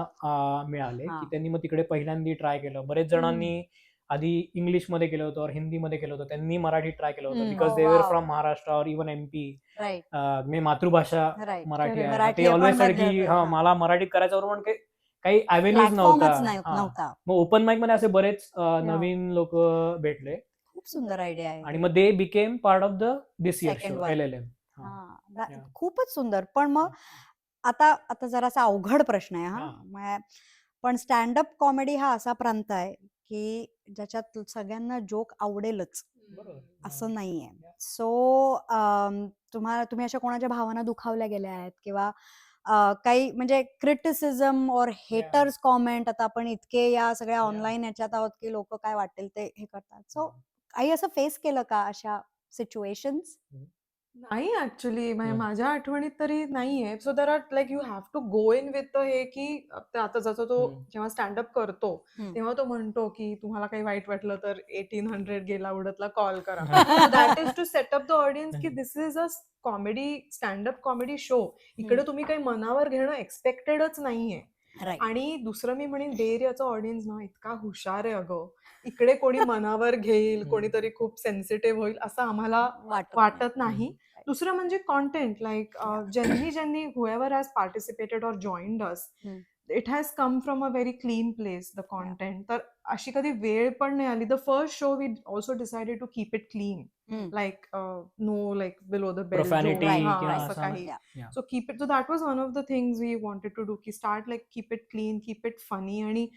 मिळाले हा. की त्यांनी मग तिकडे पहिल्यांदा ट्राय केलं. बरेच जणांनी आधी इंग्लिशमध्ये केलं होतं और हिंदीमध्ये केलं होतं, त्यांनी मराठीत ट्राय केलं होतं, बिकॉज Oh, दे वर wow. फ्रॉम महाराष्ट्र और इवन MP. राईट. मी मातृभाषा राईट. मराठी Correct. आहे. मग मराठी ते आहे, ऑलवेज पण सेड की मधलं- हा हा. मला मराठीत करायचं पण काही अव्हेन्यूज प्लॅटफॉर्मच नव्हता. नव्हता. मग ओपन माईक मध्ये असे बरेच नवीन लोक भेटले खूप सुंदर आयडिया आहे. आणि मग they became part of this year Second show one. LLM. Yeah. खूपच सुंदर. पण मग आता जरासा अवघड प्रश्न आहे हा. हा. पण स्टँडअप कॉमेडी हा असा प्रांत आहे की ज्याच्यात सगळ्यांना जोक आवडेलच असं नाहीये. सो तुम्ही अशा कोणाच्या भावना दुखावल्या गेल्या आहेत किंवा काही म्हणजे क्रिटिसिझम और हेटर्स कॉमेंट, आता आपण इतके या सगळ्या ऑनलाईन याच्यात आहोत की लोक काय वाटेल ते हे करतात. सो काही असं फेस केलं का अशा सिच्युएशन्स? नाही ऍक्च्युली हम्म. माझ्या आठवणीत तरी नाहीये. So there are like you have to go in with हे की आता जसं तो जेव्हा स्टँडअप करतो तेव्हा तो म्हणतो की तुम्हाला काही वाईट वाटलं तर 1800 गेला उडतला कॉल करा. That is to set up the audience की this is a comedy, standup comedy show. इकडे तुम्ही काही मनावर घेणं एक्सपेक्टेडच नाहीये. आणि दुसरं मी म्हणेन बे एरियाचा ऑडियन्स ना इतका हुशार आहे अगं. इकडे कोणी मनावर घेईल, कोणीतरी खूप सेन्सिटिव्ह होईल असं आम्हाला वाटत नाही. दुसरं म्हणजे कॉन्टेंट, लाईक ज्यांनी whoever has participated or joined us, it has come from a very clean place, the content. तर अशी कधी वेळ पण नाही आली. The first show we also decided to keep it clean, like no like below the belt Profanity jokes, किंवा असं असं काही. Yeah. So keep it, so that was one of the things we wanted to do, की start like keep it clean, keep it funny. आणि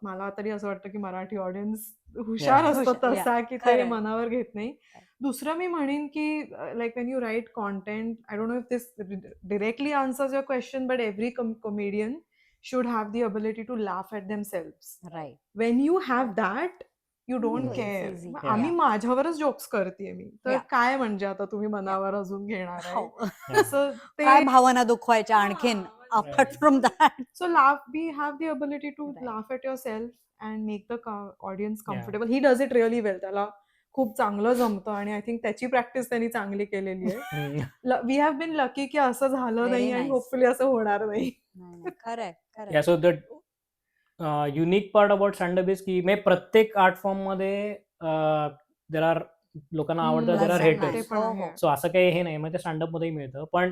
मला तरी असं वाटतं की मराठी ऑडियन्स हुशार असतो तसा की ते मनावर घेत नाही. दुसरं मी म्हणेन की like when you write content, I don't know if this directly answers your question, but every comedian should have the ability to laugh at themselves. Right. When you have that, you don't It's care. easy. आम्ही माझ्यावरच jokes करते मी, तर Yeah. काय म्हणजे आता तुम्ही मनावर अजून घेणार आहे. हो. So काय भावना दुखवायच्या आणखीन apart from that. So we have the ability to laugh at yourself and make the audience comfortable. He does it really well. त्याला खूप चांगलं जमतं आणि आय थिंक त्याची प्रॅक्टिस त्यांनी चांगली केलेली आहे. वी हॅव बीन लकी की असं झालं नाही आणि होपफुली असं होणार नाही. खरंय. So the unique part about standup is की मे प्रत्येक आर्ट फॉर्म मध्ये देर आर लोकांना आवडतं, देर आर हेटर्स. सो असं काही हे नाही, मग ते स्टँडअप मध्येही मिळतं. पण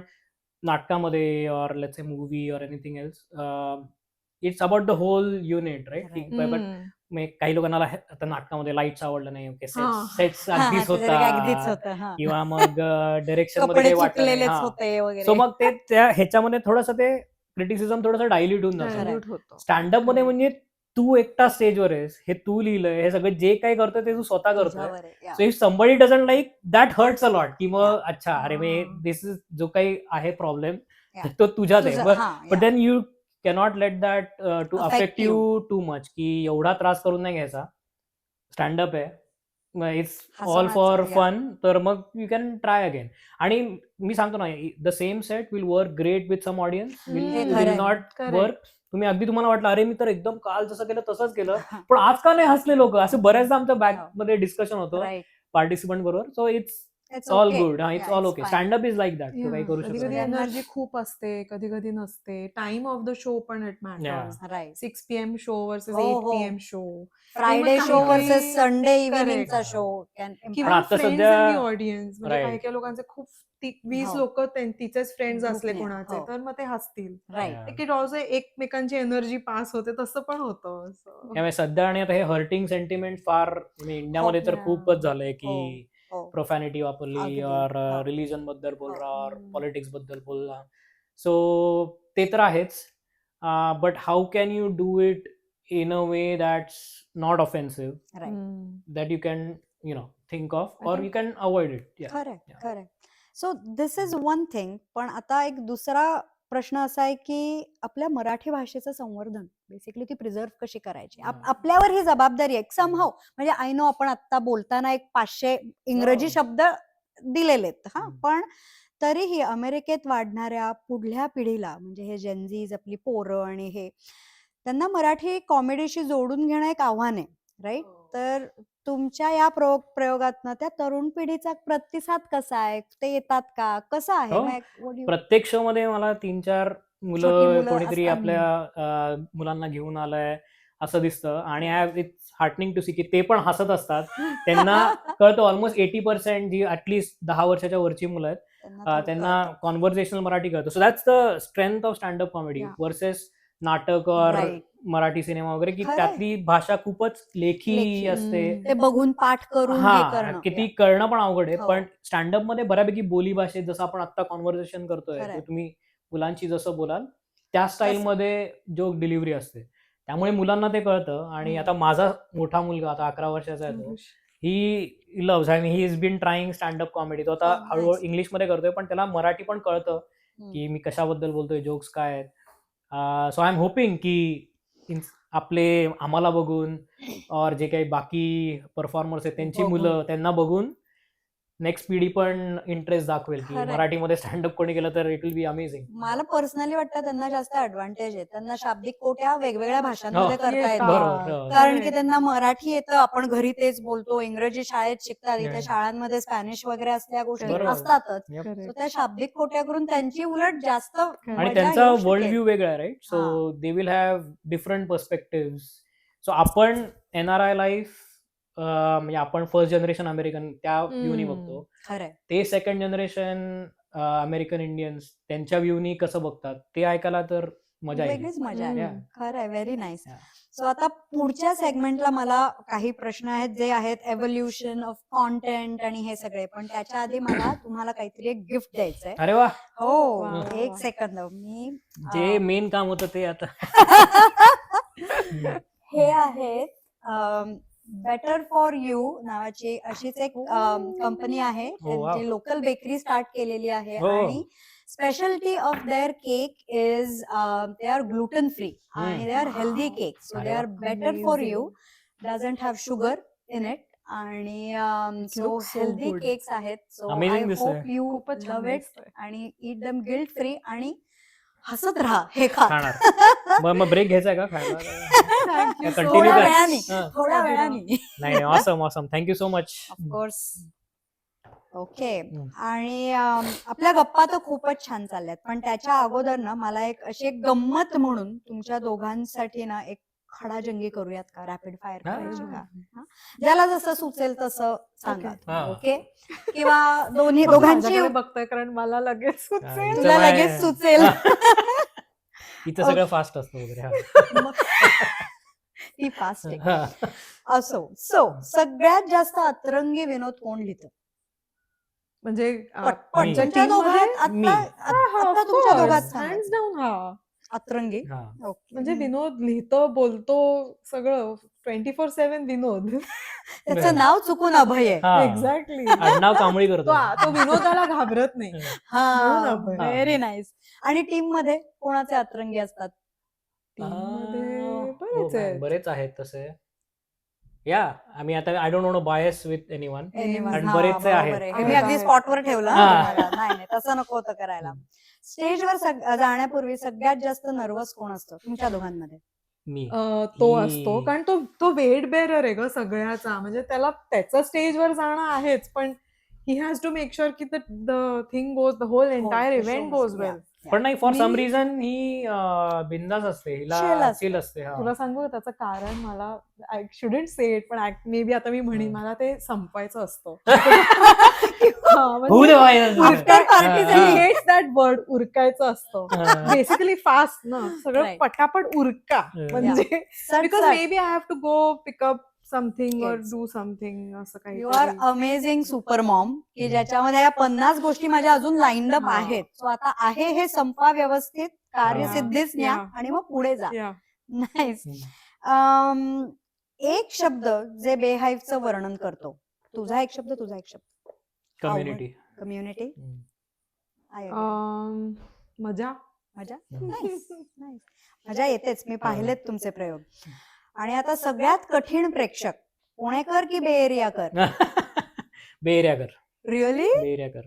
नाटकामध्ये और लेट्स से मूवी और anything else, it's about the whole unit, right. But काही लोकांना आता नाटकामध्ये लाईट्स आवडलं नाही, सेट्स अगदीच होता किंवा मग डायरेक्शन मध्ये काही वाटलं. सो मग ते ह्याच्यामध्ये थोडंसं ते क्रिटिसिझम थोडंसं डायल्यूट होऊन जातं. स्टँडअप मध्ये म्हणजे तू एकटा स्टेजवर आहेस, हे तू लिहिलंय, हे सगळं जे काही करतोय ते तू स्वतः करतोय. So if somebody doesn't like that hurts a lot, की मग अच्छा अरे दिस इज जो काही आहे प्रॉब्लेम तो तुझ्यात आहे. But then you cannot let that to affect you too much, की एवढा त्रास करून नाही घ्यायचा. स्टँडअप आहे, इट्स ऑल फॉर फन, तर मग यू कॅन ट्राय अगेन. आणि मी सांगतो ना, the same set will work great with some audience, will not work. तुम्ही अगदी तुम्हाला वाटलं अरे मी तर एकदम काल जसं केलं तसंच केलं, पण आज का नाही हसले लोक, असं बऱ्याचदा आमच्या बॅक मध्ये डिस्कशन होतं पार्टिसिपंट बरोबर. So it's all good, it's all okay. Standup is like that, तू काही करू शकतो. कधी एनर्जी खूप असते, कधी कधी नसते. टाइम ऑफ द शो पण it matters. 6 PM show versus 8 PM show, Friday show versus Sunday इव्हिनिंगचा शो, किंवा फ्रेंड्स इन द ऑडियन्स. म्हणजे काही काही लोकांचे खूप 20 लोक तिचेच फ्रेंड्स असले कोणाचे, तर मग ते हसतील. इट ऑल्सो एकमेकांची एनर्जी पास होते, तसं पण होतं. त्यामुळे सध्या आणि आता हे हर्टिंग सेंटिमेंट फार इंडियामध्ये तर खूपच झालंय की प्रोफॅनिटी वापरली, और रिलीजन बद्दल बोलला, और पॉलिटिक्स बद्दल बोलला. सो ते तर आहेच, but how can you do it in a way that's not offensive, that you can think of, और यू कॅन अवॉइड इट. खरंय. So this is one thing. पण आता एक दुसरा प्रश्न असा आहे की आपल्या मराठी भाषेचं संवर्धन, बेसिकली ती प्रिझर्व कशी करायची, आपल्यावर ही जबाबदारी आहे समहाव. म्हणजे आय नो आपण आता बोलताना 500 इंग्रजी शब्द दिलेलेत, पण तरीही अमेरिकेत वाढणाऱ्या पुढल्या पिढीला, म्हणजे हे जेनझीज आपली पोरं आणि हे, त्यांना मराठी कॉमेडीशी जोडून घेणं एक आव्हान आहे, राईट? तर तुमच्या या प्रयोगातनं त्या तरुण पिढीचा प्रतिसाद कसा आहे? ते येतात का? कसं आहे? हो. मग what do you- प्रत्येक शो मध्ये मला 3-4 छोटी मुलं मुलं कोणीतरी असतात. आपल्या मुलांना घेऊन आलंय असं दिसतं, आणि इट्स हार्टनिंग टू सी की ते पण हसत असतात. त्यांना कळतं ऑलमोस्ट 80% जी ऍटलीस्ट 10 वर्षाच्या वरची मुलं आहेत त्यांना थोडं त्यांना कळतं. कॉन्व्हर्सेशनल मराठी कळतं. So that's the strength of standup comedy Yeah. Versus नाटक और Right. मराठी सिनेमा वगैरे, की खरंय. त्यातली भाषा खूपच लेखी लेखी. असते. ते बघून पाठ करून हे हा करणं. किती कळणं पण अवघड आहे. हो. पण स्टँडअप मध्ये बऱ्यापैकी बोली भाषेत जसं आपण आता कॉन्व्हर्सेशन करतोय खरंय. ते तुम्ही मुलांची जसं बोलाल त्या स्टाईल मध्ये जोक डिलिव्हरी असते, त्यामुळे मुलांना ते कळतं. आणि आता माझा मोठा मुलगा आता 11 वर्षाचा आहे, तो ही लव्स आणि he is been trying standup comedy. तो आता Oh, nice. हळूहळू इंग्लिशमध्ये करतोय, पण त्याला मराठी पण कळतं हम्म. की मी कशाबद्दल बोलतोय, जोक्स काय आहेत. सो आय एम होपिंग की आपले आम्हाला बघून और जे काही बाकी परफॉर्मर्स आहेत त्यांची बघून. मुलं त्यांना बघून नेक्स्ट पिढी पण इंटरेस्ट दाखवेल की खरंय. मराठीमध्ये स्टँडअप कोणी केलं तर इट विल बी अमेझिंग. मला पर्सनली वाटतं त्यांना जास्त ऍडव्हान्टेज आहे. त्यांना शाब्दिक कोट्या वेगवेगळ्या भाषांमध्ये हो. करता येतात. बरोबर, हो. कारण की त्यांना मराठी येतं, आपण घरी तेच बोलतो, इंग्रजी शाळेत शिकतात, इथे Yeah. शाळांमध्ये स्पॅनिश वगैरे असल्या गोष्टी बरोबर. असतातच. Yep. So त्या शाब्दिक कोट्या करून त्यांची उलट जास्त आणि मजा त्यांचा येऊ वर्ल्ड शकेल. व्ह्यू वेगळा आहे, right? So they will have different perspective. So आपण NRI लाईफ म्हणजे आपण फर्स्ट जनरेशन अमेरिकन त्या व्ह्यूनी बघतो, खरंय. ते सेकंड जनरेशन अमेरिकन इंडियन्स त्यांच्या व्ह्यूनी कसं बघतात ते ऐकायला तर मजा येईल. वेगळीच मजा आहे. Yeah. खरंय, व्हेरी नाईस. Yeah. सो आता पुढच्या सेगमेंटला मला काही प्रश्न आहेत जे आहेत एव्होल्युशन ऑफ कॉन्टेंट आणि हे सगळे, पण त्याच्या आधी मला तुम्हाला काहीतरी एक गिफ्ट द्यायचंय. अरे वा, हो, वा, वा, एक वा. सेकंद मी जे मेन काम होतं ते आता. हे आहेत बेटर फॉर यू नावाची अशीच एक कंपनी आहे, Oh, wow. जी लोकल बेकरी स्टार्ट केलेली आहे. हो. आणि speciality of their cake is they are gluten free आणि they are healthy cake. So they अरे आर वा. Better for Amazing. You, doesn't have sugar in it, आणि so looks so healthy good. Cakes आहेत. So I Amazing दिसतंय. Hope you खूपच छान love it दिसतंय. आणि ईट देम गिल्ट फ्री आणि हसत राहा हे खा. खाणार. मग ब्रेक घ्यायचा का खायला? Thank you so Continue थोड्या कर. much. वेळाने हा. थोड्या वेळाने. नाही, awesome awesome, thank you so much. Of course. Okay. हम्म. आणि आपल्या गप्पा तर खूपच छान चालल्यात, पण त्याच्या अगोदर ना मला एक अशी एक गंमत म्हणून तुमच्या दोघांसाठी ना एक खडाजंगी करूयात का, रॅपिड फायर हा. करायची का? हा? ज्याला जसं सुचेल तसं सांगा. हा. ओके. किंवा दोघांची माझ्याकडे बघतोय कारण मला लगेच सुचेल. हा. तुला माय- लगेच सुचेल. इथं सगळं फास्ट असतं वगैरे. हा. ती फास्ट आहे. हा. असो. सो सगळ्यात जास्त अतरंगी विनोद कोण लिहितं? म्हणजे पटपट. मी. तुमच्या team दोघात मध्ये? मी. आता तुमच्या दोघात सांगा. हँड्स डाऊन हा. अतरंगी. हा. ओके. म्हणजे विनोद लिहितो, बोलतो, सगळं 24/7 विनोद. त्याचं नाव चुकून अभय आहे. हा. एक्झॅक्टली. आडनाव कांबळी तो करतो. तो विनोदाला घाबरत नाही. म्हणून हा, अभय. Very nice. आणि टीम मध्ये कोणाचे अतरंगी असतात? टीममध्ये बरेच आहेत. बरेच आहेत तसे. या आम्ही आता I don't no bias with anyone. Anyone. आणि हा, बरेचसे बरोबर आहेत. आहे. आहेत. मी अगदी स्पॉटवर ठेवलं हा. हा तुम्हाला. नाही नाही, तसं नको होतं करायला. स्टेजवर जाण्यापूर्वी सगळ्यात जास्त नर्वस कोण असतं तुमच्या दोघांमध्ये? मी. तो ही- असतो कारण तो वेट बेअरर आहे ग सगळ्याचा. म्हणजे त्याला त्याचं स्टेजवर जाणं आहेच, पण he has to make sure की the thing goes, the whole entire the show event must goes be, well. yeah. पण नाही, फॉर सम मी- रिझन ही बिंदास असते, Chill हिला असते. चिल असते. हा. तुला सांगू का त्याचं कारण? मला आय शुडंट से इट, पण मे बी आता मी म्हणेन, मला ते संपवायचं असतं. होऊ दे बाई. After party हा. साठी हेट्स दॅट वर्ड, उरकायचं असतं. हा. बेसिकली फास्ट ना, सगळं Right. पटापट उरका. Yeah. म्हणजे सट बिकॉज सट. May be I have to go pickup something और Yes. डू समथिंग असं काही. You are amazing super mom, की ज्याच्यामध्ये या 50 गोष्टी माझ्या अजून लाईन्ड अप हा. आहेत. सो आता आहे हे संपा व्यवस्थित, कार्यसिद्धीच न्या Yeah. आणि मग पुढे जा. या नाईस. एक शब्द जे बेहाईफचं वर्णन करतो. तुझा एक शब्द, तुझा एक शब्द. कम्युनिटी. कम्युनिटी. मजा. मजा. Nice nice. मजा येतेच, मी पाहिलेत तुमचे प्रयोग. आणि आता सगळ्यात कठीण प्रेक्षक पुणेकर की बे एरियाकर? बेरियाकर. रिअली? बेरियाकर.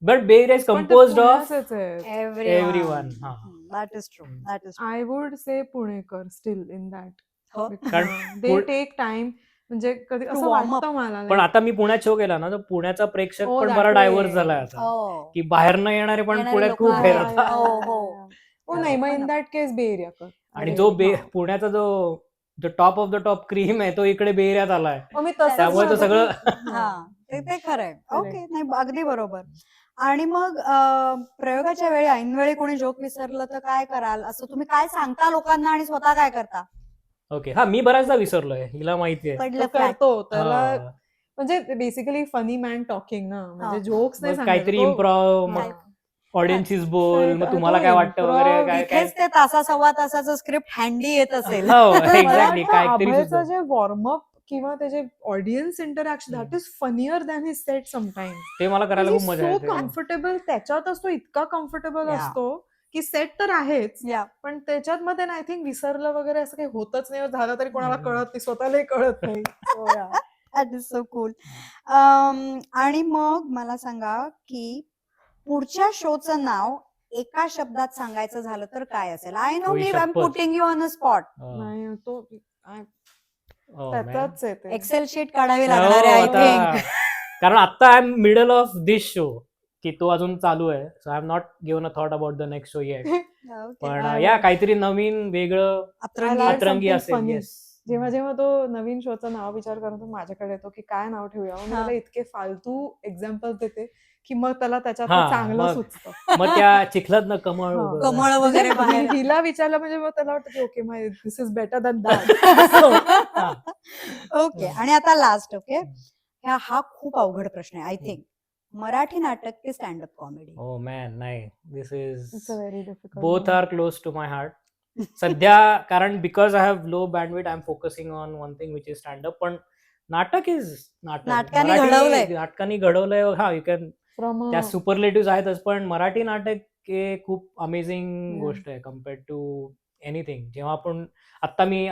बट बेरिया इज पण ते कंपोज्ड ऑफ पुण्याचेच आहेत. एव्हरीवन. हा. That is true. That is I would say Punekar steel in that. हो. कारण दे टेक टाइम, म्हणजे कधी असं warm up. वाटतं मला पण like, आता मी पुण्यात शो केला ना, तर पुण्याचा प्रेक्षक Oh, पण that बरा way. डायव्हर्स झालाय आता, हो. की बाहेरनं येणारे पण येणारे पुण्यात लोकं खूप आहेत आहेत. आता. हो, हो. हो नाही, मग पण इन दॅट केस बे एरिया कर. आणि अरे, जो हा. पुण्याचा जो top of the top cream आहे तो इकडे बे एरियात आलाय. मग मी तसंच त्यामुळे तो म्हणते सगळं की- हा ते खरंय. Correct. ओके, नाही अगदी बरोबर. आणि मग प्रयोगाच्या वेळी ऐनवेळी कोणी जोक विसरलं तर काय कराल? असं तुम्ही काय सांगता लोकांना आणि स्वतः काय करता? ओके. हा, मी बऱ्याचदा विसरलोय, हिला माहितीये. पडलं तो फ्लॅट. करतो त्याला, हा. म्हणजे बेसिकली फनी मॅन टॉकिंग ना, म्हणजे हा. जोक्स नाही मग सांगायचं काहीतरी तो. इम्प्रोव्ह, हा. मग ऑडियन्सशीच बोल, मग तो तुम्हाला काय वाटतं वगैरे, improv काय काय इथेच ते सव्वा तासाचं स्क्रिप्ट हँडी येत असेल. हो, मला एक्झॅक्टली, वाटतं काहीतरी अभयचं सुचतं. जे वॉर्मअप किंवा त्याचे audience interaction that is funnier than his set sometimes. ते मला करायला खूप मजा सो येते. कम्फर्टेबल त्याच्यात असतो, इतका कम्फर्टेबल Yeah. असतो की सेट तर आहेच, या पण त्याच्यात मध्ये आय थिंक विसरलं वगैरे असं काही होतच नाही, झालं तरी कोणाला हम्म. कळत नाही, स्वतःलाही कळत नाही. So, yeah. That is so cool. आणि मग मला सांगा की पुढच्या शोचं नाव एका शब्दात सांगायचं झालं तर काय असेल? आय नो होई मी आय एम शपथ. Putting you on a spot. नाही तो Oh, man. त्याचाच आहे ते. एक्सेल शीट काढावी हो, लागणार आहे आय आता थिंक. कारण आता I am middle of this show, की तो अजून चालू आहे, so I have not given a thought about the next show yet. पण I या will. काहीतरी नवीन वेगळं I like अतरंगी something असेल. funny. येस. जेव्हा जेव्हा तो नवीन शोचं नाव विचार करतो माझ्याकडे येतो की काय नाव ठेवूया, मग मी हा. त्याला इतके फालतू एक्झाम्पल देते की मग त्याला त्याच्यात हा, चांगलं मग- सुचतं. मग त्या चिखलात ना कमळ हा. उभं. कमळ वगैरे म्हणजे बाहेर. हिला विचारलं म्हणजे मग त्याला वाटतं की okay my this is better than okay, आणि आता लास्ट. ओके, हा खूप अवघड प्रश्न आहे आय थिंक. मराठी नाटक की स्टँडअप कॉमेडी? ओ मॅन, नाही, this is it's a very difficult. Both are close to my heart. सध्या कारण because I have low bandwidth, I am focusing on one thing which is standup. पण नाटक is नाटक. नाटकाने मराठी घडवलंय. नाटकाने घडवलंय. हा, you can, from त्या superlative आहेतच, पण मराठी नाटक हे खूप अमेझिंग Yeah. गोष्ट आहे कम्पेअर्ड टू एनिथिंग. जेव्हा आपण आत्ता मी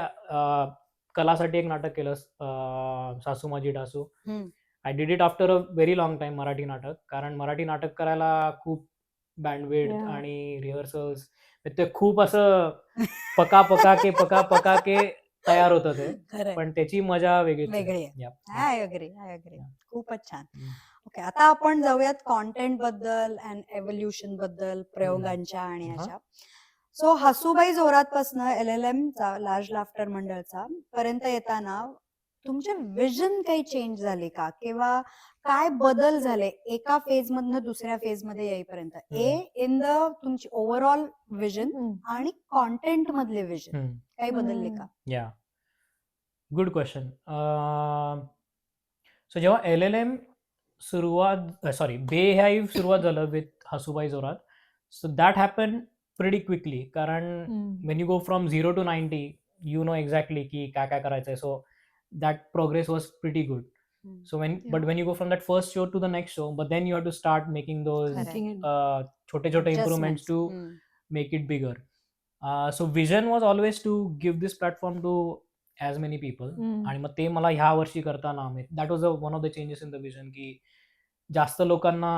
कलासाठी एक नाटक केलं, सासू माझी डासू. हम्म. I did it after a very long time, Marathi नाटक. कारण मराठी नाटक करायला खूप बँडविड्थ Yeah. आणि रिहर्सल्स, ते खूप असं पका पका के तयार होतं ते. खरंय, पण त्याची मजा वेगळीच आहे. वेगळी आहे. Yeah. I agree. खूपच छान. हम्म. ओके, आता आपण जाऊयात कॉन्टेंट बद्दल अँड एव्होल्युशन बद्दल, प्रयोगांच्या आणि हा. ह्याच्या. सो हसूबाई जोरात पासनं LLM चा, लार्ज लाफ्टर मंडळचा पर्यंत येताना तुमचे विजन काही चेंज झाले का, किंवा काय बदल झाले एका फेज मधनं दुसऱ्या फेज मध्ये येईपर्यंत? इन द तुमची ओव्हरऑल विजन आणि कॉन्टेंट मधले विजन हम्म. काही बदलले का? Yeah, good question. सो जेव्हा LLM बेहाईव सुरुवात झालं with Hasubai Jorat, so that happen pretty quickly. कारण when you go from 0 to 90, you know exactly की काय काय करायचंय. So that progress was pretty good. So when you go from that first show to the next show, but then you have to start making those Correct. छोटे Adjustments. improvements to make it bigger. So vision was always to give this platform to as many people. आणि मग ते मला ह्या वर्षी करताना that was one of the changes in the vision, की जास्त लोकांना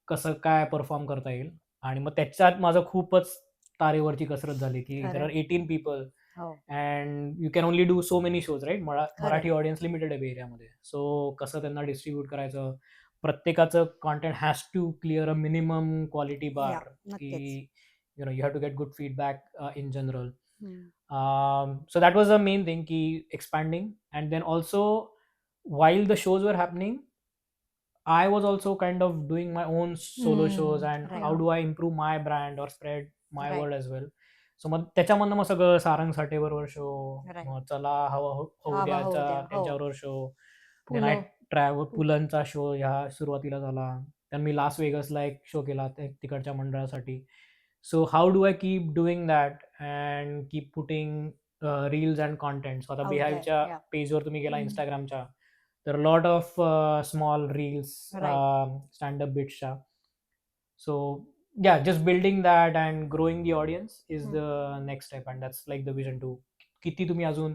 कसं काय परफॉर्म करता येईल. आणि मग त्याच्यात माझं खूपच तारेवरची कसरत झाली, की there are 18 people हो. and you can only do so many shows, right? Marathi audience limited आहे एरियामध्ये. सो कसं त्यांना डिस्ट्रीब्यूट करायचं, प्रत्येकाचं content has to clear a minimum quality bar, की you know you have to get good feedback in general. So that was the main thing, ki expanding. And then also while the shows were happening, I was also kind of doing my own solo shows, and how do I improve my brand or spread my word as well. So मग त्याच्यामधनं मग सगळं Sarang साठेबरोबर show, मग चला होऊ द्याचा त्यांच्याबरोबर show, पुलंचा show ह्या सुरुवातीला झाला. then मी लास वेगसला एक शो केला तिकडच्या मंडळासाठी. So how do I keep doing that and keep putting reels and content. So आता बिहाईव्हच्या पेजवर तुम्ही गेला इंस्टाग्रामच्या, तर lot of small reels, standup बिट्सच्या. सो yeah, just building that and growing the audience is the next step, and that's like the vision to किती तुम्ही अजून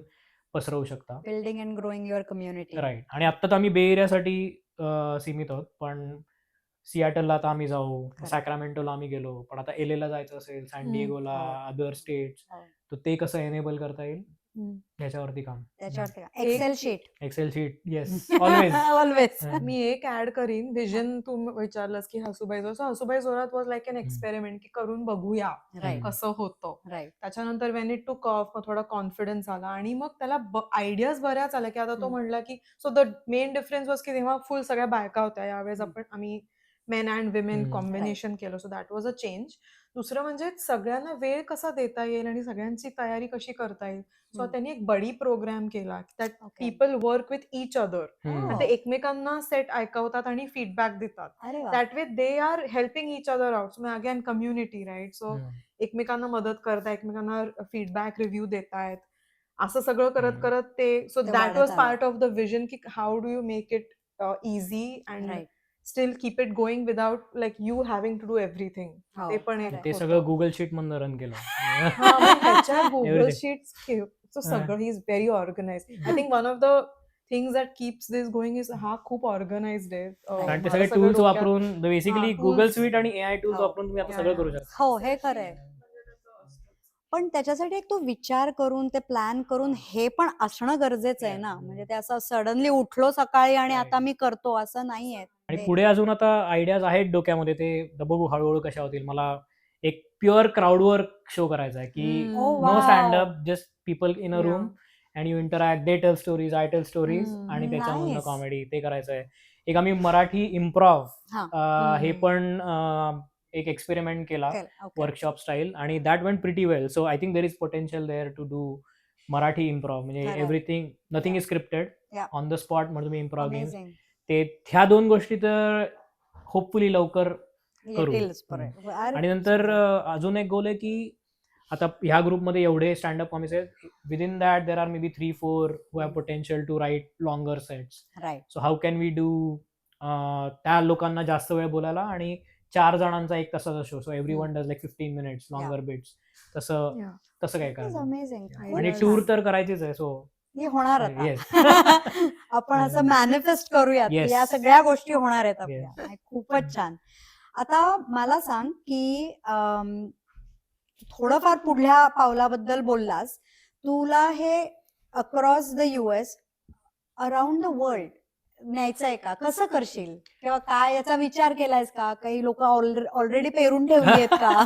पसरवू शकता. Building and growing your community. Right. आणि आता तर आम्ही बे एरियासाठी सीमित आहोत, पण सियाटलला आता आम्ही जाऊ, Correct. सॅक्रामेंटोला आम्ही गेलो, पण आता LA ला जायचं असेल, सॅन डिएगोला, हो. अदर स्टेट्स, हो. तर ते कसं एनेबल करता येईल हम्म. याच्यावरती काम. त्याच्यावरती Excel sheet Excel sheet, yes, always. Always. मी एक ऍड करीन, विजन तू विचारलंस की हसूबाई जोरात, हसूबाई Jorat was like an experiment की करून बघूया राईट कसं होतं. राईट त्याच्यानंतर वेन इट टूक ऑफ मग थोडा कॉन्फिडन्स आला आणि मग त्याला आयडियाज बऱ्याच आल्या की आता तो हम्म. म्हणला की so the main difference was की तेव्हा फुल सगळ्या बायका होत्या, यावेळेस हम्म. आम्ही मेन अँड विमेन हम्म. कॉम्बिनेशन केलं, so that was a change. दुसरं म्हणजे सगळ्यांना वेळ कसा देता येईल आणि सगळ्यांची तयारी कशी करता येईल. सो हम्म. त्यांनी एक बडी प्रोग्राम केला that okay people work with each other हम्म. आणि ते एकमेकांना सेट ऐकवतात आणि फीडबॅक देतात. अरे वा that way they are helping each other out. Again community right. So hmm. एकमेकांना मदत करताय, एकमेकांना फीडबॅक रिव्ह्यू देतायत, असं सगळं करत हम्म. करत ते. सो ते दॅट वाढत वॉज आलं. पार्ट ऑफ द विजन की how do you make it easy and right still keep it going without like you having to do everything. हो ते पण एक खरंय. ते होतं. सगळं गुगल शीट मधनं रन केलं. हा मग ह्याच्या गुगल Everything. शीट्स सगळं he is very organize. I think one of the things that keeps this going is हा खूप ऑर्गनाइज्ड आहे. कारण ते मला सगळे सगळं टूल्स डोक्यात- वापरून बेसिकली tools. गुगल स्वीट आणि AI टूल्स हो. वापरून तुम्ही आता Yeah, सगळं yeah. करू शकता. हो हे खरंय. पण त्याच्यासाठी एक तो विचार करून ते प्लॅन करून हे पण असणं गरजेचं आहे ना. म्हणजे ते असं सडनली उठलो सकाळी आणि आता मी करतो असं नाहीये. आणि ते- पुढे अजून आता आयडियाज आहेत डोक्यामध्ये, ते बघू हळूहळू कशा होतील. मला एक प्युअर क्राऊड वर्क शो करायचा आहे की hmm. Oh, no wow. Standup, just people in a Yeah. Room and you interact, they tell stories, I tell stories, hmm. आणि त्याच्यामधनं Nice. कॉमेडी, ते करायचं आहे. एक आम्ही मराठी इम्प्रोव्ह हा. हे हम्म. पण एक एक्सपेरिमेंट केला, केलं. Okay. वर्कशॉप स्टाईल, आणि that went pretty well. So I think there is potential there to do Marathi improv. म्हणजे खरंय. Everything, nothing is scripted, Yeah. On the spot म्हणून तुम्ही इम्प्रोव्ह गेम्स. Amazing. ते ह्या दोन गोष्टी तर होपफुली लवकर करू. येतीलच परत. अरे, आणि नंतर सुंदर. अजून एक गोल आहे की आता ह्या ग्रुपमध्ये एवढे स्टँडअप कॉमिक्स आहेत, within that there are may be 3-4 who have potential to write longer sets. Right so how can we do त्या लोकांना जास्त वेळ बोलायला, आणि 4 जणांचा 1 तासाचा show, so every one does like 15 minutes longer bits, तसं Yeah. तसं काय करायचं. अमेझिंग. आणि टूर तर करायचीच आहे. सो हे होणार आता. Yes. आपण असं मॅनिफेस्ट करूयात की Yes. या सगळ्या गोष्टी होणार आहेत आपल्या. Yes. नाही, खूपच छान. आता मला सांग की थोडंफार पुढल्या पावलाबद्दल बोललास. तुला हे across the US, around the world न्यायचं आहे का? कसं करशील? किंवा काय याचा विचार केलायस का? काही लोक ऑलरेडी पेरून ठेवली आहेत का?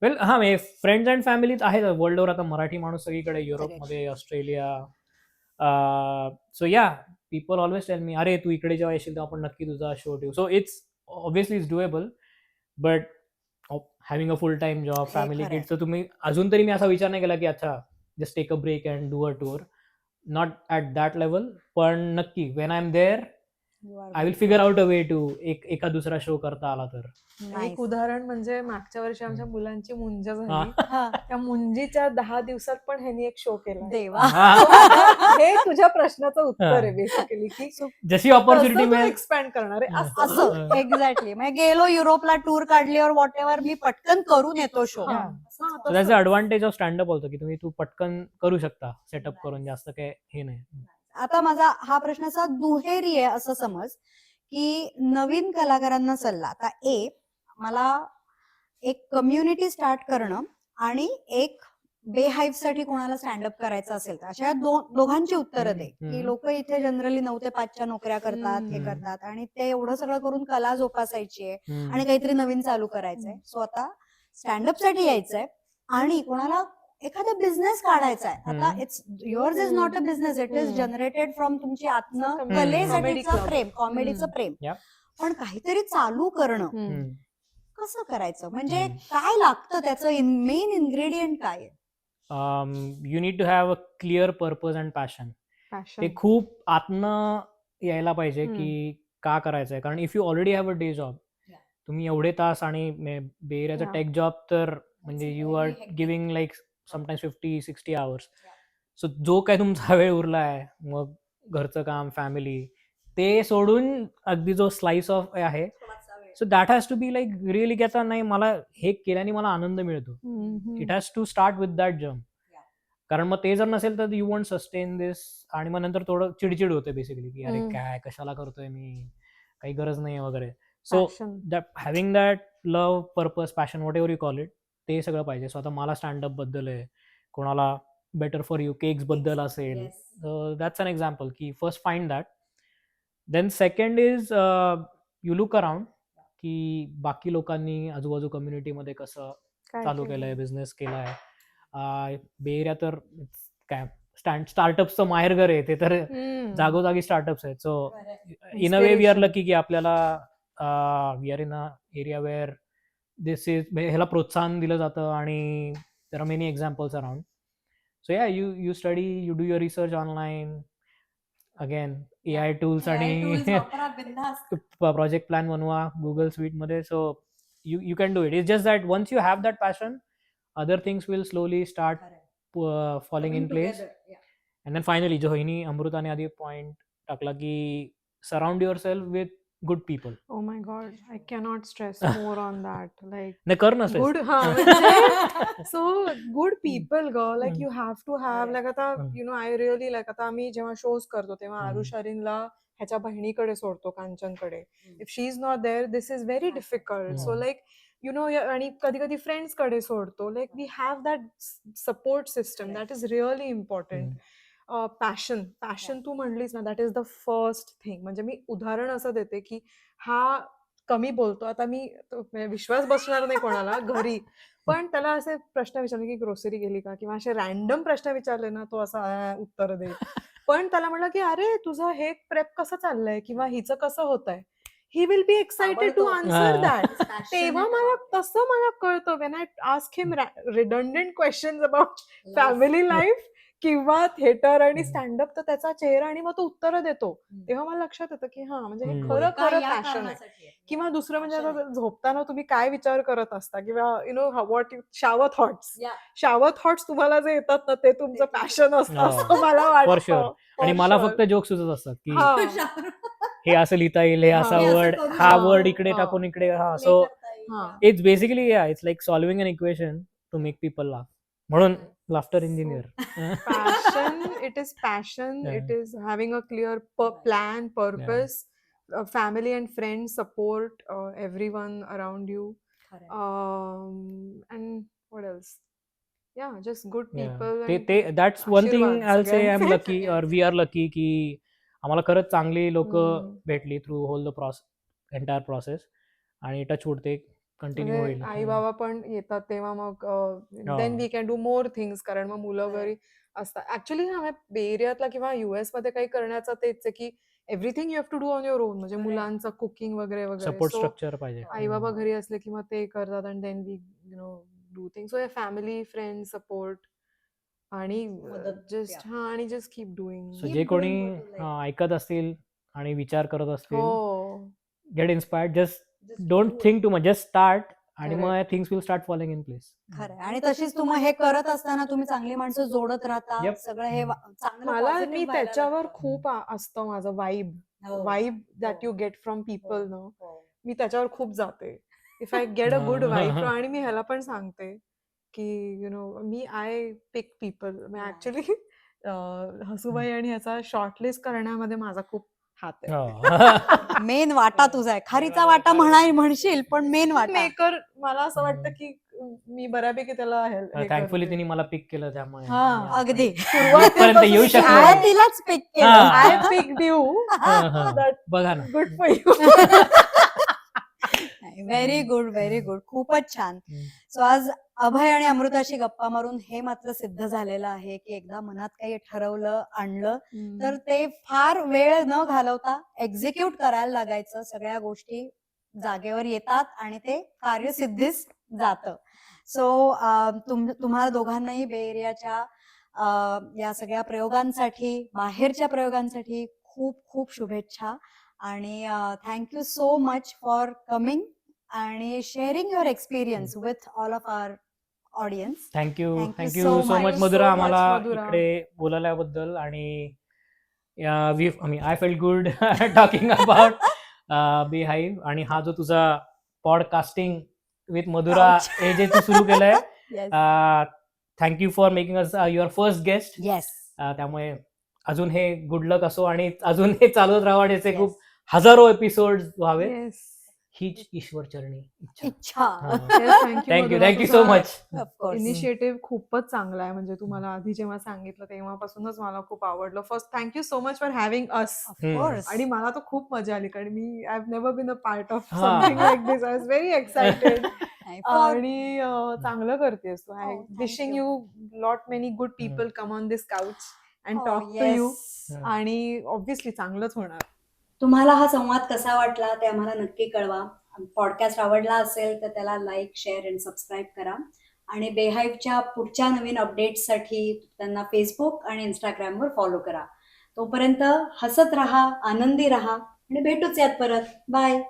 वेल, हा, म्हणजे फ्रेंड्स अँड फॅमिलीज आहेत वर्ल्ड ओव्हर. आता मराठी माणूस सगळीकडे, युरोपमध्ये, ऑस्ट्रेलिया. सो या, पीपल ऑलवेज टेल मी, अरे तू इकडे जेव्हा येशील तेव्हा आपण नक्की तुझा शो ठेवू. So it's obviously it's doable, but having a full time job, family, खरंय. किड्स, तर तुम्ही अजून तरी मी असा विचार नाही केला की अच्छा just take a break and do a tour. Not at that level, पण नक्की when I am there I will figure out a way to एका दुसरा शो करता आला तर. एक उदाहरण म्हणजे मागच्या वर्षी आमच्या मुलांची मुंज झाली. हा. त्या मुंजीच्या 10 दिवसात पण ह्यांनी एक शो केला. देवा. हे तुझ्या प्रश्नाचं उत्तर आहे बेसिकली की जशी ऑपॉर्च्युनिटी मिळेल एक्सपॅन्ड करणार आहे असं. असं एक्झॅक्टली. म्हणजे गेलो युरोपला टूर काढलीवर वॉट एव्हर, मी पटकन करून येतो शो. हा. So that's the advantage of stand-up also, की तुम्ही पटकन करू शकता सेटअप करून, जास्त काय हे नाही. आता माझा हा प्रश्न असा दुहेरी आहे असं समज की नवीन कलाकारांना सल्ला. आता मला एक कम्युनिटी स्टार्ट करणं आणि एक बेहाईफ साठी कोणाला स्टँडअप करायचं असेल तर अशा दोघांची उत्तरं दे. की लोक इथे जनरली 9 ते 5च्या नोकऱ्या करतात, हे करतात, आणि ते एवढं सगळं करून कला जोपासायची आहे आणि काहीतरी नवीन चालू करायचंय. सो आता स्टँडअप साठी यायचंय आणि कोणाला एखादा बिझनेस काढायचा आहे. आता it's yours is not a business, it is generated from तुमची आत्म कलेसाठीचं प्रेम, कॉमेडीचं प्रेम. पण काहीतरी चालू करणं कसं करायचं? म्हणजे काय लागतं, त्याचं मेन इन्ग्रेडियंट काय आहे? You need to have a clear purpose and passion. ते खूप आतनं यायला पाहिजे की का करायचंय. कारण if you already have a day job, तुम्ही एवढे तास, आणि बे एरियाचा टेक जॉब तर म्हणजे you are giving like sometimes 50-60 hours. So जो काय तुमचा वेळ उरला आहे, मग घरचं काम, फॅमिली, ते सोडून अगदी जो स्लाइस ऑफ आहे, so that has to be like really की आता नाही, मला हे केल्याने मला आनंद मिळतो. It has to start with that jump. कारण मग ते जर नसेल तर यू वॉन्ट सस्टेन दिस, आणि मग नंतर थोडं चिडचिड होते बेसिकली की अरे काय, कशाला करतोय मी, काही गरज नाही वगैरे. So Passion. That having that love purpose passion what ever you call it ते सगळं पाहिजे. सो आता मला स्टँडअप बद्दल आहे, कोणाला बेटर फॉर यू केक्स बद्दल असेल, Yes. दॅट्स अन एक्झाम्पल की first find that. Then second is you look around की बाकी लोकांनी आजूबाजू कम्युनिटीमध्ये कसं काय चालू केलं? केलंय, बिझनेस केलाय. बे एरिया तर काय स्टार्टअप्सचं माहेरघर आहे, ते तर हम्म. जागोजागी स्टार्टअप्स आहेत. So Correct. In a way we are Inspiration. Lucky की आपल्याला we are in a area where this is ह्याला प्रोत्साहन दिलं जातं आणि there are many examples around. So yeah you study, you do your research online, again AI tools AI आणि tools वापरा बिनधास्त. प्रोजेक्ट प्लॅन बनवा गुगल स्वीटमध्ये. So you can do it. It's just that once you have that passion, other things will slowly start Correct. Falling Coming in place. together. Yeah. And then finally जो हिनी अमृताने आधी point टाकला की surround yourself with good people. Oh my God, I cannot stress more on that. Like नाही कर ना stress. good, हा म्हणजे so good people ग, like हम्म. you have to have like आता हम्म. you know I really like आता आम्ही जेव्हा शोज करतो तेव्हा हम्म. आरुष अरिनला ह्याच्या बहिणीकडे सोडतो, कांचनकडे. हम्म. If she is not there, this is very difficult. So हम्म. like you know आणि कधी कधी फ्रेंड्स कडे सोडतो. Like we have that support system that is really important. Passion तू म्हणलीस ना, that is the first thing. म्हणजे मी उदाहरण असं देते की हा कमी बोलतो. आता मी म्हणजे विश्वास बसणार नाही कोणाला घरी, पण त्याला असे प्रश्न विचारले की ग्रोसरी गेली का, किंवा असे रॅन्डम प्रश्न विचारले ना, तो असा उत्तर देईल. पण त्याला म्हटलं की अरे तुझं हे प्रेप कसं चाललंय किंवा हिचं कसं होतंय, he will be excited to आवडतो. Answer that. Passionate तेव्हा मला about it. तसं मला कळतं when I ask him redundant questions about Life. Family life किंवा थिएटर आणि हम्म. स्टँडअप, तर त्याचा चेहरा आणि मग तो उत्तर देतो. हम्म. तेव्हा मला लक्षात येतं की हा म्हणजे हे हम्म. खरं का खरं या पॅशन आहे. कारणासाठी आहे. किंवा दुसरं म्हणजे Passion आता झोपताना तुम्ही काय विचार करत असता, किंवा you know what shower thoughts Yeah. Shower thoughts तुम्हाला जे येतात ना, ते तुमचं ते पॅशन असतं हा. असं मला फॉर शुअर. वाटतं. आणि For मला sure. फक्त जोक सुचत असतात की हा. हे असं लिहिता येईल, हे असा हा. हे असं वर्ड, करू हा शकतो. वर्ड इकडे हा. टाकून इकडे, हा. Play सो करता येईल. हा. Yeah. It's basically it's like solving an equation to make people laugh. म्हणून laughter engineer. Passion, it is passion, Yeah. it is having a clear plan, purpose, family and friends support, everyone around you, Correct. and what else? Yeah, just good Yeah. people ते and ते that's one thing आशीर्वाद I say I am सगळ्यांचे. Lucky और we are lucky की आम्हाला खरंच चांगली लोक हम्म. भेटली through whole the entire process. आणि टच वूड ते कंटिन्यू म्हणजे होईल. आई बाबा पण येतात तेव्हा मग हा. Then we can do more things, कारण मग मुलं Correct. घरी असतात. ऍक्च्युली बे एरियातला किंवा US मध्ये काही करण्याचं तेच आहे की everything you have to do on your own. म्हणजे Correct. मुलांचं कुकिंग वगैरे वगैरे. सपोर्ट सो स्ट्रक्चर पाहिजे. आई बाबा घरी असले की मग ते करतात and then we you know do things. So family friend support आणि मदत, जस्ट yeah. आणि just keep doing. So Keep जे कोणी doing what you like. ऐकत असतील आणि विचार करत असतील, हो, get inspired. Just Just don't do it. Think too much, just start आणि Correct. मग things will start following in place. खरं. आणि तशीच तुम्ही हे करत असताना तुम्ही चांगली माणसं जोडत राहता. Yep. सगळं हे चांगलं मला positive मी व्हायला त्याच्यावर लागतं. खूप असतं माझं वाईब हो. दॅट हो. यू गेट फ्रॉम पीपल हो. नो. हो. मी त्याच्यावर खूप जाते. If I get a good vibe. आणि मी ह्याला पण सांगते की यु नो मी आय पिक पीपल. ऍक्च्युली हसूबाई आणि ह्याचा शॉर्टलिस्ट करण्यामध्ये माझा खूप हात आहे. मेन वाटा तुझा आहे. खारीचा वाटा म्हणशील, पण मेन वाटा. मेकर मला असं वाटतं की मी बऱ्यापैकी त्याला हे थँकफुली करते. तिने मला पिक केलं त्यामुळे हा, अगदी. इथपर्यंत येऊ शकलो. आय तिलाच पिक केलं. हा. I picked you. बघा ना. Good for you. Very good, very good. खूपच छान. सो आज अभय आणि अमृताशी गप्पा मारून हे मात्र सिद्ध झालेलं आहे की एकदा मनात काही ठरवलं, आणलं, तर ते फार वेळ न घालवता एक्झिक्यूट करायला लागायचं. सगळ्या गोष्टी जागेवर येतात आणि ते कार्यसिद्धीस जातं. सो तुम्हाला दोघांनाही बे एरियाच्या या सगळ्या प्रयोगांसाठी, बाहेरच्या प्रयोगांसाठी खूप खूप शुभेच्छा. आणि thank you so much for coming आणि sharing your experience with all of our audience. Thank you so much Madhura, आम्हाला इकडे बोलायल्याबद्दल. आणि I felt good talking about bee hive. आणि हा जो तुझा पॉडकास्टिंग विथ मधुरा हे जे तू सुरू केलंय, thank you for making us your first guest. Yes. त्यामुळे अजून हे गुड लक असो आणि अजून हे चालूच राहावं. याचे खूप हजारो एपिसोड व्हावे. हीच ईश्वर चरणी इच्छा. इच्छा हा. Thank you thank you so much. Of course initiative खूपच चांगला आहे. म्हणजे तू मला आधी जेव्हा सांगितलं तेव्हापासूनच मला खूप आवडलं. First thank you so much for having us. Of course आणि मला तर खूप मजा आली कारण मी I have never been a part of हा. Something like this. I was very excited. For आणि चांगलं करतेस तू. I Oh, thank wishing you. You lot many good people come on this couch and Oh, talk to you. yes. आणि obviously चांगलंच होणार. तुम्हाला हा संवाद कसा वाटला ते आम्हाला नक्की कळवा. पॉडकास्ट आवडला असेल तर त्याला लाईक, शेअर आणि सबस्क्राईब करा. आणि बेहाईवच्या पुढच्या नवीन अपडेट्ससाठी त्यांना फेसबुक आणि इंस्टाग्रामवर फॉलो करा. तोपर्यंत हसत राहा, आनंदी राहा आणि भेटूच यात परत. बाय.